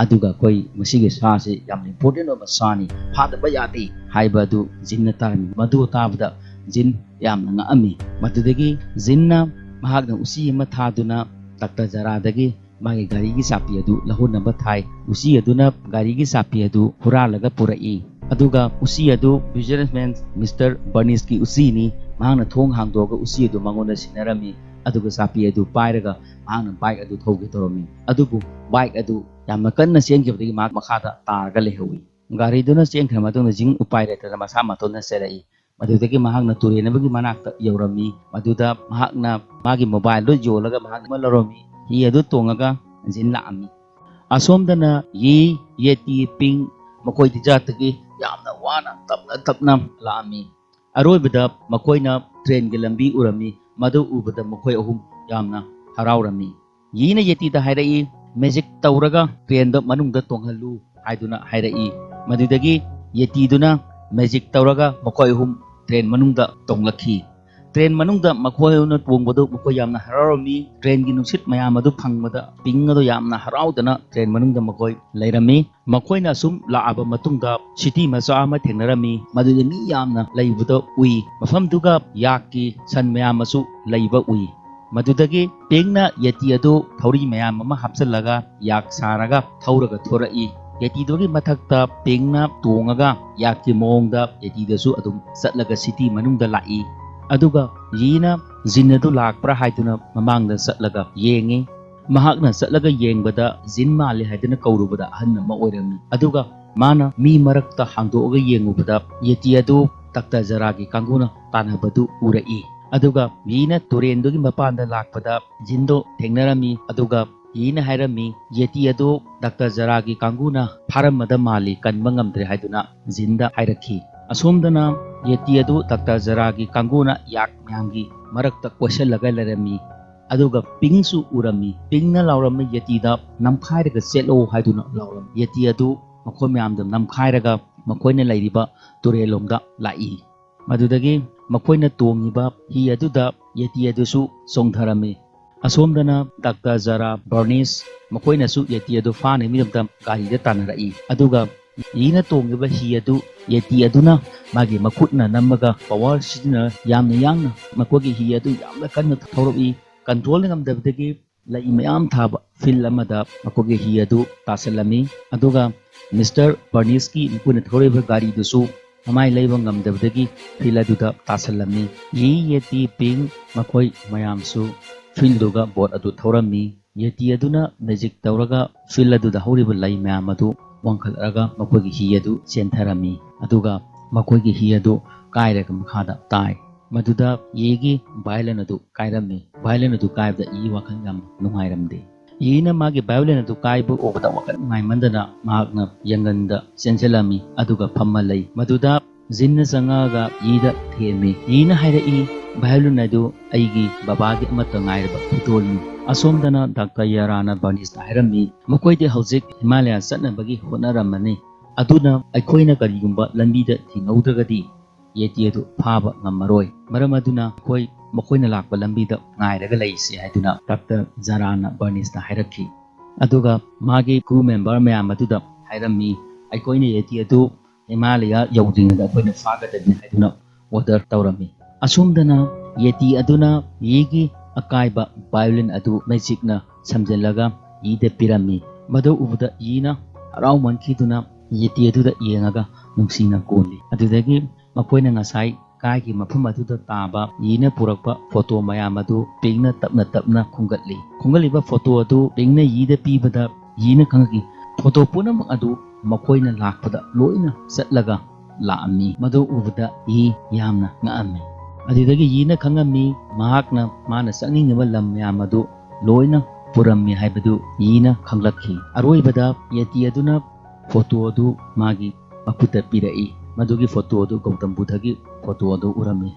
aduga koi masigi sa se yam important oba sani phadaba yati haiba du Jinna tarami madu tabda Jin yamna ngami madudagi Jinna mahagna usi ma thaduna Dr. Zaradagi magi gari gi sapi adu lahunaba thai usi aduna gari gi sapi adu huralaga purai aduga usi adu businessman Mr. Bernice ki usi ni mahangna thong hangdoga usi adu mangona sinarami aduga sapi adu pairaga mahangna bike adu thogi toromi adugu bike adu yamna kanna sengkibdagi makhada targa lehawi gari duna sengkhra matuna jing upai reta masa matona serai madudagi mahangna turenabagi manakta yaurami maduda mahakna magi mobile do jolaga mahakna maloromi hi adu tongaga Jin laami asomdana yeti ping makoi dijatagi yamna wana tapna laami aroibada makoina train gi lambi urami madu ubada makoi ahum yamna haraurami yina yeti da hairai magic tawraga train do manungda tonghalu haiduna hairai madudagi yeti duna magic tawraga makoi ahum train manungda tonglakhi train manungda makoi una tongbodu makoi yamna haraurami train gi nungsit mayam adu phangmada pingado yamna haraudana train manungda makoi lairami makoina sum laaba matungda city macha ama thengnarami madudi mi yamna laibudo ui mafam duga yakki san mayam asu laiba ui madudagi pengna yeti adu thauri mayam ama hapsalaga yak saraga thauraga thorai yeti dogi mathakta pengna tongaga yakki mongda yeti dasu adum satlaga city manungda lai aduga yina Jinadu lakpra haiduna mamangda satlaga yengi mahakna satlaga yengbada Jin mali haiduna kaurubada ahanna ma oirami aduga mana mi marakta hangdoga yengubada yeti adu Dr. Zaragi kanguna tanabadu urai aduga yina turendogi mapanda lakpada Jindo thengnarami aduga yina hairami yeti adu Dr. Zaragi kanguna pharamada mali kanba ngamdre haiduna Jinda hairakhi asomdana yeti adu Dr. Zaragi kanguna yak myamgi marakta kwasalaga larami aduga pingsu urami pingna laurami yeti da namkhairaga selo haiduna lauram yeti adu makoi myamda namkhairaga makoina lairiba turelomda lai madudagi makoina tongiba hi aduda yeti adusu songtharami asomdana Dr. Zara Bernice makoina su yeti adu fane midamda garida tanarai aduga yina tongiba hi adu yeti aduna magi makutna namaga power sidina yamna yangna makogi hi adu yamna kanna thorobi control ngamdabdagi lai mayam thaba fil amada makogi hi adu tasalami aduga Mr. Bernice ki mukuna thoriba gari dusu amai leiba ngamdabdagi fil aduda tasalami yeti ping makoi mayamsu fil duga bot adu thorami yeti aduna magic tawraga fil aduda horiba lai mayam adu wangkhalaga makogi hi adu chentharami aduga makogi hi adu kairaga makhada tai maduda yegi violin adu kairami violin adu kaibda wakhal yam nungairamde yina magi violin adu kaibu obada wakhal ngai mandana mahakna yanganda senselami aduga phammalai maduda Jinna sangaga yida themi yina hairai violin adu aigi babagi amata ngairba putolni asomdana Dr. Yarana Bernice hairami makoide hojik Himalaya satnabagi honaramani aduna aikoina karigumba lambida thingaudagadi yeti adu phaba ngamaroi maram aduna koi makoina lakpa lambida ngairaga laisi haiduna Dr. Zarana Bernice hairakhi aduga magi crew member mayam aduda hairami aikoina yeti adu Himalaya yaudingada akoina fagadani haiduna order tawrami asomdana yeti aduna yegi akaiba violin adu magicna samjalaga yida pirami madu ubda yina harau mankiduna ꯌꯦꯇꯤ ꯑꯗꯨꯗ ꯌꯦꯡꯉꯒ ꯅꯨꯡꯁꯤꯅ ꯀꯣꯜꯂꯤ ꯑꯗꯨꯗꯒꯤ ꯃꯈꯣꯏꯅ ꯉꯁꯥꯏ ꯀꯥꯏꯒꯤ ꯃꯐꯝ ꯑꯗꯨꯗ ꯇꯥꯕ ꯌꯤꯅ ꯄꯨꯔꯛꯄ ꯐꯣꯇꯣ ꯃꯌꯥꯝ ꯑꯗꯨ ꯄꯤꯡꯅ ꯇꯞꯅ ꯇꯞꯅ ꯈꯨꯝꯒꯠꯂꯤ ꯈꯨꯝꯒꯠꯂꯤꯕ ꯐꯣꯇꯣ ꯑꯗꯨ ꯄꯤꯡꯅ ꯌꯤꯗ ꯄꯤꯕꯗ ꯌꯤꯅ ꯈꯪꯉꯛꯈꯤ ꯐꯣꯇꯣ ꯄꯨꯝꯅꯃꯛ ꯑꯗꯨ ꯃꯈꯣꯏꯅ ꯂꯥꯛꯄꯗ ꯂꯣꯏꯅ ꯆꯠꯂꯒ ꯂꯥꯛꯑꯝꯃꯤ ꯃꯗꯨ ꯎꯕꯗ ꯌꯤ ꯌꯥꯝꯅ ꯉꯛꯑꯝꯃꯤ ꯑꯗꯨꯗꯒꯤ ꯌꯤꯅ ꯈꯪꯉꯝꯃꯤ ꯃꯍꯥꯛꯅ ꯃꯥꯅ ꯆꯠꯅꯤꯡꯉꯤꯕ ꯂꯝ ꯃꯌꯥꯝ ꯑꯗꯨ ꯂꯣꯏꯅ ꯄꯨꯔꯝꯃꯤ ꯍꯥꯏꯕꯗꯨ ꯌꯤꯅ ꯈꯪꯂꯛꯈꯤ ꯑꯔꯣꯏꯕꯗ ꯌꯦꯇꯤ ꯑꯗꯨꯅ ꯐꯣꯇꯣ ꯑꯗꯨ ꯃꯥꯒꯤ ꯃꯈꯨꯠꯇ ꯄꯤꯔꯛꯏ ꯃꯗꯨꯒꯤ ꯐꯣꯇꯣ ꯑꯗꯨ ꯒꯧꯇꯝ ꯕꯨꯙꯒꯤ ꯐꯣꯇꯣ ꯑꯗꯨ ꯎꯔꯝꯃꯤ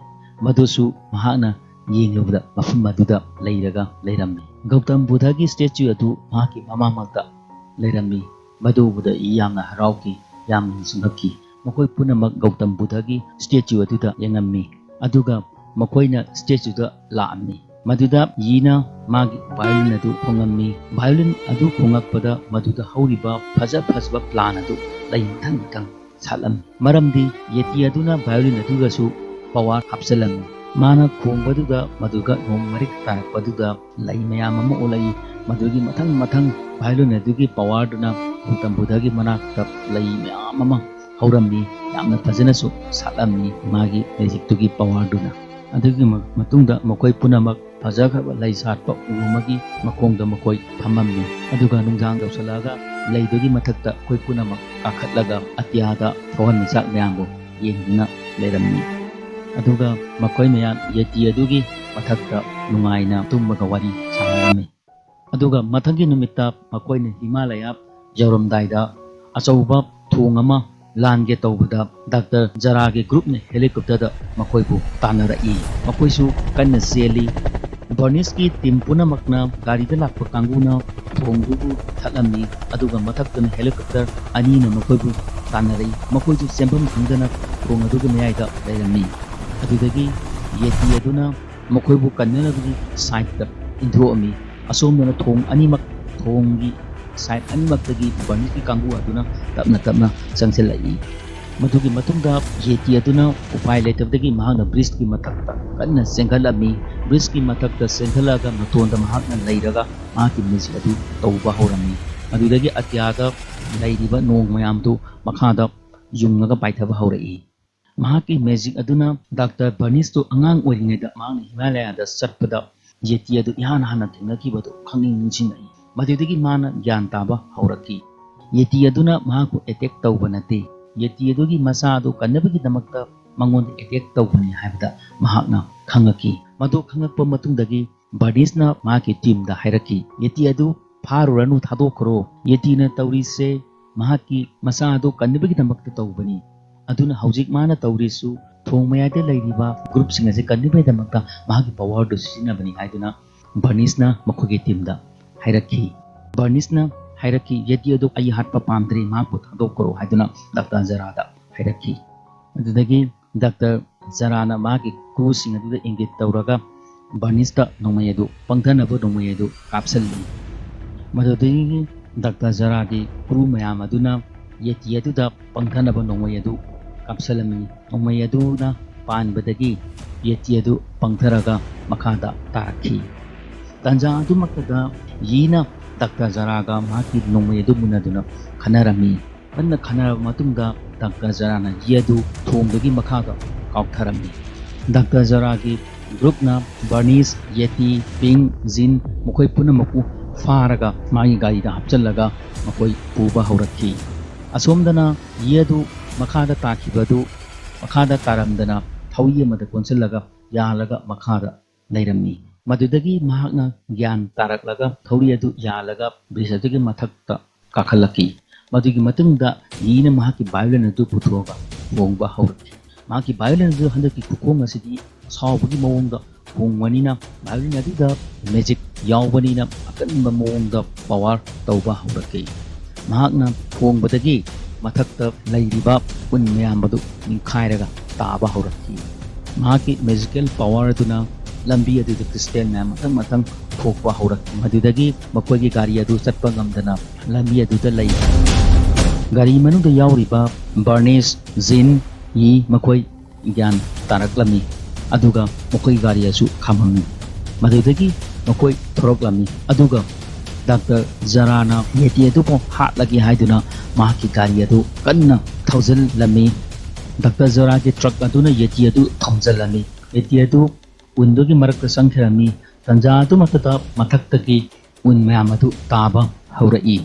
ꯃꯗꯨꯁꯨ ꯃꯍꯥꯛꯅ ꯌꯦꯡꯂꯨꯕꯗ ꯃꯐꯝ ꯑꯗꯨꯗ ꯂꯩꯔꯒ ꯂꯩꯔꯝꯃꯤ ꯒꯧꯇꯝ ꯕꯨꯙꯒꯤ ꯁ꯭ꯇꯦꯆꯨ ꯑꯗꯨ ꯃꯍꯥꯛꯀꯤ ꯃꯃꯥꯡꯃꯛꯇ ꯂꯩꯔꯝꯃꯤ ꯃꯗꯨ ꯎꯕꯗ ꯌꯤ ꯌꯥꯝꯅ ꯍꯔꯥꯎꯈꯤ ꯌꯥꯝꯅ ꯅꯤꯡꯁꯤꯡꯉꯛꯈꯤ ꯃꯈꯣꯏ ꯄꯨꯝꯅꯃꯛ ꯒꯧꯇꯝ ꯕꯨꯙꯒꯤ ꯁ꯭ꯇꯦꯆꯨ ꯑꯗꯨꯗ ꯌꯦꯡꯉꯝꯃꯤ ꯑꯗꯨꯒ ꯃꯈꯣꯏꯅ ꯁ꯭ꯇꯦꯆꯨꯗ ꯂꯥꯛꯑꯝꯃꯤ ꯃꯗꯨꯗ ꯌꯤꯅ ꯃꯥꯒꯤ ꯚꯥꯏꯑꯣꯂꯤꯟ ꯑꯗꯨ ꯈꯣꯡꯉꯝꯃꯤ ꯚꯥꯏꯑꯣꯂꯤꯟ ꯑꯗꯨ ꯈꯣꯡꯉꯛꯄꯗ ꯃꯗꯨꯗ ꯍꯧꯔꯤꯕ ꯐꯖꯕ ꯄ꯭ꯂꯥꯟ ꯑꯗꯨ ꯂꯩ ꯃꯊꯪ ꯁꯥꯠꯂꯝꯃꯤ ꯃꯔꯝꯗꯤ ꯌꯦꯇꯤ ꯑꯗꯨꯅ ꯚꯥꯏꯑꯣꯂꯤꯟ ꯑꯗꯨꯒꯁꯨ ꯄꯋꯥꯔ ꯍꯥꯞꯆꯤꯜꯂꯝꯃꯤ ꯃꯥꯅ ꯈꯣꯡꯕꯗꯨꯗ ꯃꯗꯨꯒ ꯅꯣꯡ ꯃꯔꯤꯛ ꯇꯥꯔꯛꯄꯗꯨꯗ ꯂꯩ ꯃꯌꯥꯝ ꯑꯃ ꯑꯣꯜꯂꯛꯏ ꯃꯗꯨꯒꯤ ꯃꯊꯪ ꯚꯥꯏꯑꯣꯂꯤꯟ ꯑꯗꯨꯒꯤ ꯄꯋꯥꯔꯗꯨꯅ ꯒꯧꯇꯝ ꯕꯨꯙꯒꯤ ꯃꯅꯥꯛꯇ ꯂꯩ ꯃꯌꯥꯝ ꯑꯃ ꯍꯧꯔꯝꯃꯤ ꯌꯥꯝꯅ ꯐꯖꯅꯁꯨ ꯁꯥꯠꯂꯝꯃꯤ ꯃꯥꯒꯤ ꯃꯦꯖꯤꯛꯇꯨꯒꯤ ꯄꯋꯥꯔꯗꯨꯅ ꯑꯗꯨꯒꯤ ꯃꯇꯨꯡꯗ ꯃꯈꯣꯏ ꯄꯨꯝꯅꯃꯛ ꯐꯖꯈ꯭ꯔꯕ ꯂꯩ ꯁꯥꯠꯄ ꯎ ꯑꯃꯒꯤ ꯃꯈꯣꯡꯗ ꯃꯈꯣꯏ ꯐꯝꯃꯝꯃꯤ ꯑꯗꯨꯒ ꯅꯨꯡꯗꯥꯡ ꯌꯧꯁꯜꯂꯛꯑꯒ ꯂꯩꯗꯨꯒꯤ ꯃꯊꯛꯇ ꯑꯩꯈꯣꯏ ꯄꯨꯝꯅꯃꯛ ꯀꯥꯈꯠꯂꯒ ꯑꯇꯤꯌꯥꯗ ꯊꯋꯥꯟꯃꯤꯆꯥꯛ ꯃꯌꯥꯝꯕꯨ ꯌꯦꯡꯗꯨꯅ ꯂꯩꯔꯝꯃꯤ ꯑꯗꯨꯒ ꯃꯈꯣꯏ ꯃꯌꯥꯝ ꯌꯦꯇꯤ ꯑꯗꯨꯒꯤ ꯃꯊꯛꯇ ꯅꯨꯡꯉꯥꯏꯅ ꯇꯨꯝꯃꯒ ꯋꯥꯔꯤ ꯁꯥꯟꯅꯔꯝꯃꯤ ꯑꯗꯨꯒ ꯃꯊꯪꯒꯤ ꯅꯨꯃꯤꯠꯇ ꯃꯈꯣꯏꯅ ꯍꯤꯃꯥꯂꯌꯥ ꯌꯧꯔꯝꯗꯥꯏꯗ ꯑꯆꯧꯕ ꯊꯣꯡ ꯑꯃ ꯂꯥꯟꯒꯦ ꯇꯧꯕꯗ ꯗꯥꯛꯇꯔ ꯖꯔꯥꯒꯤ ꯒ꯭ꯔꯨꯞꯅ ꯍꯦꯂꯤꯀꯣꯞꯇꯔꯗ ꯃꯈꯣꯏꯕꯨ ꯇꯥꯟꯅꯔꯛꯏ ꯃꯈꯣꯏꯁꯨ ꯀꯟꯅ ꯆꯦꯜꯂꯤ ꯕꯔꯅꯤꯁꯀꯤ ꯇꯤꯝ ꯄꯨꯝꯅꯃꯛꯅ ꯒꯥꯔꯤꯗ ꯂꯥꯛꯄ ꯀꯥꯡꯕꯨꯅ ꯊꯣꯡꯗꯨꯕꯨ ꯊꯠꯂꯝꯃꯤ ꯑꯗꯨꯒ ꯃꯊꯛꯇꯅ ꯍꯦꯂꯤꯀꯣꯞꯇꯔ ꯑꯅꯤꯅ ꯃꯈꯣꯏꯕꯨ ꯇꯥꯟꯅꯔꯛꯏ ꯃꯈꯣꯏꯁꯨ ꯆꯦꯟꯐꯝ ꯈꯪꯗꯅ ꯊꯣꯡ ꯑꯗꯨꯒꯤ ꯃꯌꯥꯏꯗ ꯂꯩꯔꯝꯃꯤ ꯑꯗꯨꯗꯒꯤ ꯌꯦꯇꯤ ꯑꯗꯨꯅ ꯃꯈꯣꯏꯕꯨ ꯀꯟꯅꯅꯕꯒꯤ ꯁꯥꯏꯠꯇ ꯏꯟꯊꯣꯛꯑꯝꯃꯤ ꯑꯁꯣꯝꯗꯅ ꯊꯣꯡꯒꯤ ꯁꯥꯏꯠ ꯑꯅꯤꯃꯛꯇꯒꯤ ꯕꯔꯅꯤꯁꯀꯤ ꯀꯥꯡꯕꯨ ꯑꯗꯨꯅ ꯇꯞꯅ ꯆꯪꯁꯤꯜꯂꯛꯏ ꯃꯗꯨꯒꯤ ꯃꯇꯨꯡꯗ ꯌꯦꯇꯤ ꯑꯗꯨꯅ ꯎꯄꯥꯏ ꯂꯩꯇꯕꯗꯒꯤ ꯃꯍꯥꯛꯅ ꯕ꯭ꯔꯤꯖꯀꯤ ꯃꯊꯛꯇ ꯀꯟꯅ ꯆꯦꯟꯈꯠꯂꯝꯃꯤ ꯕ꯭ꯔꯤꯖꯀꯤ ꯃꯊꯛꯇ ꯆꯦꯟꯈꯠꯂꯒ ꯃꯇꯣꯟꯗ ꯃꯍꯥꯛꯅ ꯂꯩꯔꯒ ꯃꯍꯥꯛꯀꯤ ꯃꯦꯖꯤꯛ ꯑꯗꯨ ꯇꯧꯕ ꯍꯧꯔꯝꯃꯤ ꯑꯗꯨꯗꯒꯤ ꯑꯇꯤꯌꯥꯗ ꯂꯩꯔꯤꯕ ꯅꯣꯡ ꯃꯌꯥꯝꯗꯨ ꯃꯈꯥꯗ ꯌꯨꯡꯉꯒ ꯄꯥꯏꯊꯕ ꯍꯧꯔꯛꯏ ꯃꯍꯥꯛꯀꯤ ꯃꯦꯖꯤꯛ ꯑꯗꯨꯅ ꯗꯥꯛꯇꯔ ꯕꯔꯅꯤꯁꯇꯨ ꯑꯉꯥꯡ ꯑꯣꯏꯔꯤꯉꯩꯗ ꯃꯍꯥꯛꯅ ꯍꯤꯃꯥꯂꯌꯥꯗ ꯆꯠꯄꯗ ꯌꯦꯇꯤ ꯑꯗꯨ ꯏꯍꯥꯟ ꯍꯥꯟꯅ ꯊꯦꯡꯅꯈꯤꯕꯗꯨ ꯅꯤꯡꯁꯤꯡꯉꯛꯏ ꯃꯗꯨꯗꯒꯤ ꯃꯥꯅ ꯒ꯭ꯌꯥꯟ ꯇꯥꯕ ꯍꯧꯔꯛꯈꯤ ꯌꯦꯇꯤ ꯑꯗꯨꯅ ꯃꯍꯥꯛꯄꯨ ꯑꯦꯇꯦꯛ ꯇꯧꯕ ꯅꯠꯇꯦ ꯌꯦꯇꯤ ꯑꯗꯨꯒꯤ ꯃꯆꯥ ꯑꯗꯨ ꯀꯟꯅꯕꯒꯤꯗꯃꯛꯇ ꯃꯉꯣꯟꯗ ꯑꯦꯇꯦꯛ ꯇꯧꯕꯅꯤ ꯍꯥꯏꯕꯗ ꯃꯍꯥꯛꯅ ꯈꯪꯉꯛꯈꯤ ꯃꯗꯨ ꯈꯪꯉꯛꯄ ꯃꯇꯨꯡꯗꯒꯤ ꯕꯔꯅꯤꯁꯅ ꯃꯍꯥꯛꯀꯤ ꯇꯤꯝꯗ ꯍꯥꯏꯔꯛꯈꯤ ꯌꯦꯇꯤ ꯑꯗꯨ ꯐꯥꯔꯨꯔꯅꯨ ꯊꯥꯗꯣꯛꯈ꯭ꯔꯣ ꯌꯦꯇꯤꯅ ꯇꯧꯔꯤꯁꯦ ꯃꯍꯥꯛꯀꯤ ꯃꯆꯥ ꯑꯗꯨ ꯀꯟꯅꯕꯒꯤꯗꯃꯛꯇ ꯇꯧꯕꯅꯤ ꯑꯗꯨꯅ ꯍꯧꯖꯤꯛ ꯃꯥꯅ ꯇꯧꯔꯤꯁꯨ ꯊꯣꯡ ꯃꯌꯥꯏꯗ ꯂꯩꯔꯤꯕ ꯒ꯭ꯔꯨꯞꯁꯤꯡ ꯑꯁꯤ ꯀꯟꯅꯕꯒꯤꯗꯃꯛꯇ ꯃꯍꯥꯛꯀꯤ ꯄꯋꯥꯔꯗꯨ ꯁꯤꯖꯤꯟꯅꯕꯅꯤ ꯍꯥꯏꯗꯨꯅ ꯕꯔꯅꯤꯁꯅ ꯃꯈꯣꯏꯒꯤ ꯇꯤꯝꯗ ꯍꯥꯏꯔꯛꯈꯤ ꯕꯔꯅꯤꯁꯅ ꯍꯥꯏꯔꯛꯈꯤ ꯌꯦꯇꯤ ꯑꯗꯨ ꯑꯩ ꯍꯥꯠꯄ ꯄꯥꯝꯗ꯭ꯔꯤ ꯃꯍꯥꯛꯄꯨ ꯊꯥꯗꯣꯛꯈ꯭ꯔꯣ ꯍꯥꯏꯗꯨꯅ ꯗꯥꯛꯇꯔ ꯖꯔꯥꯗ ꯍꯥꯏꯔꯛꯈꯤ ꯑꯗꯨꯗꯒꯤ ꯗꯥꯛꯇꯔ ꯖꯔꯥꯅ ꯃꯥꯒꯤ ꯀ꯭ꯔꯨꯁꯤꯡ ꯑꯗꯨꯗ ꯏꯪꯒꯤꯠ ꯇꯧꯔꯒ ꯕꯔꯅꯤꯁꯇ ꯅꯣꯡꯃꯩ ꯑꯗꯨ ꯄꯪꯊꯅꯕ ꯅꯣꯡꯃꯩ ꯑꯗꯨ ꯀꯥꯞꯁꯤꯜꯂꯤ ꯃꯗꯨꯗꯒꯤ ꯗꯥꯛꯇꯔ ꯖꯔꯥꯒꯤ ꯀ꯭ꯔꯨ ꯃꯌꯥꯝ ꯑꯗꯨꯅ ꯌꯦꯇꯤ ꯑꯗꯨꯗ ꯄꯪꯊꯅꯕ ꯅꯣꯡꯃꯩ ꯑꯗꯨ ꯀꯥꯞꯁꯤꯜꯂꯝꯃꯤ ꯅꯣꯡꯃꯩ ꯑꯗꯨꯅ ꯄꯥꯟꯕꯗꯒꯤ ꯌꯦꯇꯤ ꯑꯗꯨ ꯄꯪꯊꯔꯒ ꯃꯈꯥꯗ ꯇꯥꯔꯛꯈꯤ ꯇꯥꯟꯖꯥ ꯑꯗꯨꯃꯛꯇꯗ ꯌꯤꯅ ꯗꯥꯛꯇꯔ ꯖꯔꯥꯒ ꯃꯍꯥꯛꯀꯤ ꯅꯣꯡꯃꯩ ꯑꯗꯨ ꯃꯨꯟꯅꯗꯨꯅ ꯈꯟꯅꯔꯝꯃꯤ ꯀꯟꯅ ꯈꯟꯅꯔꯕ ꯃꯇꯨꯡꯗ ꯗꯥꯛꯇꯔ ꯖꯔꯥꯅ ꯌꯤ ꯑꯗꯨ ꯊꯣꯡꯗꯒꯤ ꯃꯈꯥꯗ ꯀꯥꯎꯊꯔꯝꯃꯤ ꯗꯥꯛꯇꯔ ꯖꯔꯥꯒꯤ ꯒ꯭ꯔꯨꯞꯅ ꯕꯔꯅꯤꯁ ꯌꯦꯇꯤ ꯄꯤꯡ ꯖꯤꯟ ꯃꯈꯣꯏ ꯄꯨꯝꯅꯃꯛꯄꯨ ꯐꯥꯔꯒ ꯃꯥꯒꯤ ꯒꯥꯔꯤꯗ ꯍꯥꯞꯆꯤꯜꯂꯒ ꯃꯈꯣꯏ ꯄꯨꯕ ꯍꯧꯔꯛꯈꯤ ꯑꯁꯣꯝꯗꯅ ꯌꯤ ꯑꯗꯨ ꯃꯈꯥꯗ ꯇꯥꯈꯤꯕꯗꯨ ꯃꯈꯥꯗ ꯇꯥꯔꯝꯗꯅ ꯊꯧꯔꯤ ꯑꯃꯗ ꯀꯣꯟꯁꯤꯜꯂꯒ ꯌꯥꯜꯂꯒ ꯃꯈꯥꯗ ꯂꯩꯔꯝꯃꯤ ꯃꯗꯨꯗꯒꯤ ꯃꯍꯥꯛꯅ ꯒ꯭ꯌꯥꯟ ꯇꯥꯔꯛꯂꯒ ꯊꯧꯔꯤ ꯑꯗꯨ ꯌꯥꯜꯂꯒ ꯕ꯭ꯔꯤꯖ ꯑꯗꯨꯒꯤ ꯃꯊꯛꯇ ꯀꯥꯈꯠꯂꯛꯈꯤ ꯃꯗꯨꯒꯤ ꯃꯇꯨꯡꯗ ꯌꯤꯅ ꯃꯍꯥꯛꯀꯤ ꯚꯥꯏꯑꯣꯂꯤꯟ ꯑꯗꯨ ꯄꯨꯊꯣꯛꯑꯒ ꯈꯣꯡꯕ ꯍꯧꯔꯛꯈꯤ ꯃꯍꯥꯛꯀꯤ ꯚꯥꯏꯑꯣꯂꯤꯟ ꯑꯗꯨ ꯍꯟꯗꯛꯀꯤ ꯈꯨꯈꯣꯡ ꯑꯁꯤꯗꯤ ꯁꯥꯎꯕꯒꯤ ꯃꯑꯣꯡꯗ ꯈꯣꯡꯕꯅꯤꯅ ꯚꯥꯏꯑꯣꯂꯤꯟ ꯑꯗꯨꯗ ꯃꯦꯖꯤꯛ ꯌꯥꯎꯕꯅꯤꯅ ꯑꯀꯟꯕ ꯃꯑꯣꯡꯗ ꯄꯋꯥꯔ ꯇꯧꯕ ꯍꯧꯔꯛꯈꯤ ꯃꯍꯥꯛꯅ ꯈꯣꯡꯕꯗꯒꯤ ꯃꯊꯛꯇ ꯂꯩꯔꯤꯕ ꯎꯟ ꯃꯌꯥꯝ ꯑꯗꯨ ꯅꯤꯡꯈꯥꯏꯔꯒ ꯇꯥꯕ ꯍꯧꯔꯛꯈꯤ ꯃꯍꯥꯛꯀꯤ ꯃꯦꯖꯤꯀꯦꯜ ꯄꯋꯥꯔ ꯑꯗꯨꯅ ꯂꯝꯕꯤ ꯑꯗꯨꯗ ꯀ꯭ꯔꯤꯁꯇꯦꯜ ꯃꯌꯥꯝ ꯃꯊꯪ ꯊꯣꯛꯄ ꯍꯧꯔꯛꯈꯤ ꯃꯗꯨꯗꯒꯤ ꯃꯈꯣꯏꯒꯤ ꯒꯥꯔꯤ ꯑꯗꯨ ꯆꯠꯄ ꯉꯝꯗꯅ ꯂꯝꯕꯤ ꯑꯗꯨꯗ ꯂꯩ ꯒꯥꯔꯤ ꯃꯅꯨꯡꯗ ꯌꯥꯎꯔꯤꯕ ꯕꯔꯅꯤꯁ ꯖꯤꯟ ꯌꯤ ꯃꯈꯣꯏ ꯒ꯭ꯌꯥꯟ ꯇꯥꯔꯛꯂꯝꯃꯤ ꯑꯗꯨꯒ ꯃꯈꯣꯏ ꯒꯥꯔꯤ ꯑꯗꯨ ꯈꯥꯝꯃꯝꯃꯤ ꯃꯗꯨꯗꯒꯤ ꯃꯈꯣꯏ ꯊꯣꯔꯛꯂꯝꯃꯤ ꯑꯗꯨꯒ Dr. Zarana yeti adu po hatlagi haiduna mahaki gari adu kanna thaujalami. Dr. Zara ki truck aduna yeti adu thaujalami. Yeti adu undugi marakta sangkhirami. Tanja adu matada mathaktagi un mayam adu taba haurai.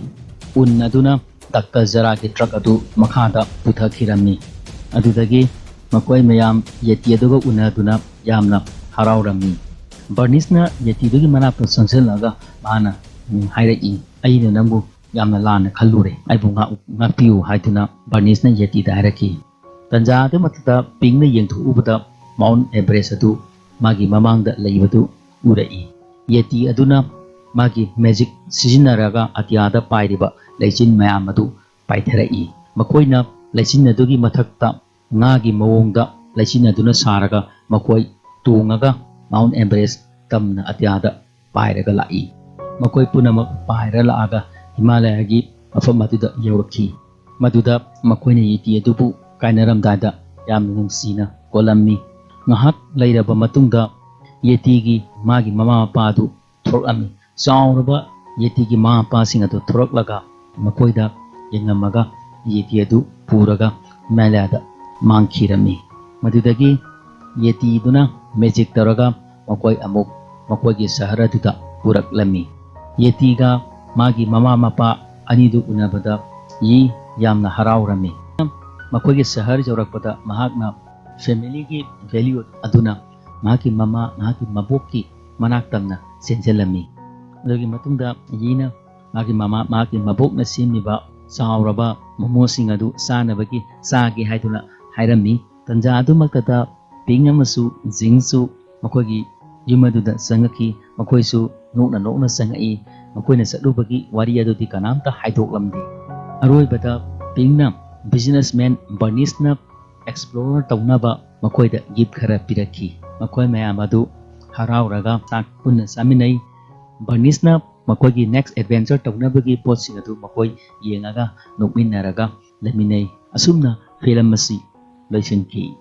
Un aduna Dr. Zara ki truck adu makhada puthakhirami. Adudagi makoi mayam yeti aduga unaduna yamna haraurami. Bernice yeti dugi manapta sangsilaga mana hairei aina nambu yamna lana khallure aibu ngapiu haiduna Bernice yeti da hairaki. Tanja adu matada pingna yengthu ubada Mount Everest adu magi mamangda leibadu urai. Yeti aduna magi magic sizinaraga atyada pairiba leichin mayam adu paitharai. Makoina leichin adugi mathakta ngagi mawongda leichin aduna saraga makoi tungaga Mount Everest tamna atyada pairaga lai. Makoi punamak paira laaga Himalaya gi mafam aduda yawraki. Maduda makoina yeti adubu kainaramdada yamna nungsina kolammi. Ngahak lairaba matungda yetigi magi mama mapadu thorami. Sauraba yetigi mama mapasing adu thoroklaga makoida yengamaga yeti adu puraga Himalayada mangkhirami. Madudagi yeti duna magic taraga makoi amuk makoigi sahara duda puraklami. Yetiga magi mama mapa anidu unabada yi yamna haraurami. Makoigi sahara jawrakpada mahakna family ki value aduna mahaki mama mahaki maboki manaktamna senjelami. Adugi matungda yina magi mama mahaki mabokna simiba sauraba momosing adu sanabagi sagi haiduna hairami. Tanja adu maktada ping amasu jingsu makoigi yumaduda sangaki makoisu nokna sangai makoina sadubagi wari adu di kanamta haidoklamdi. Aroibada pingna businessman Bernice na explorer taunaba makoida gift khara piraki. Makoi mayam adu harauraga tak punna saminai. Bernice na makoigi next adventure taunabagi potsing adu makoi yengaga nokminaraga laminai. Asumna film masi loisinki.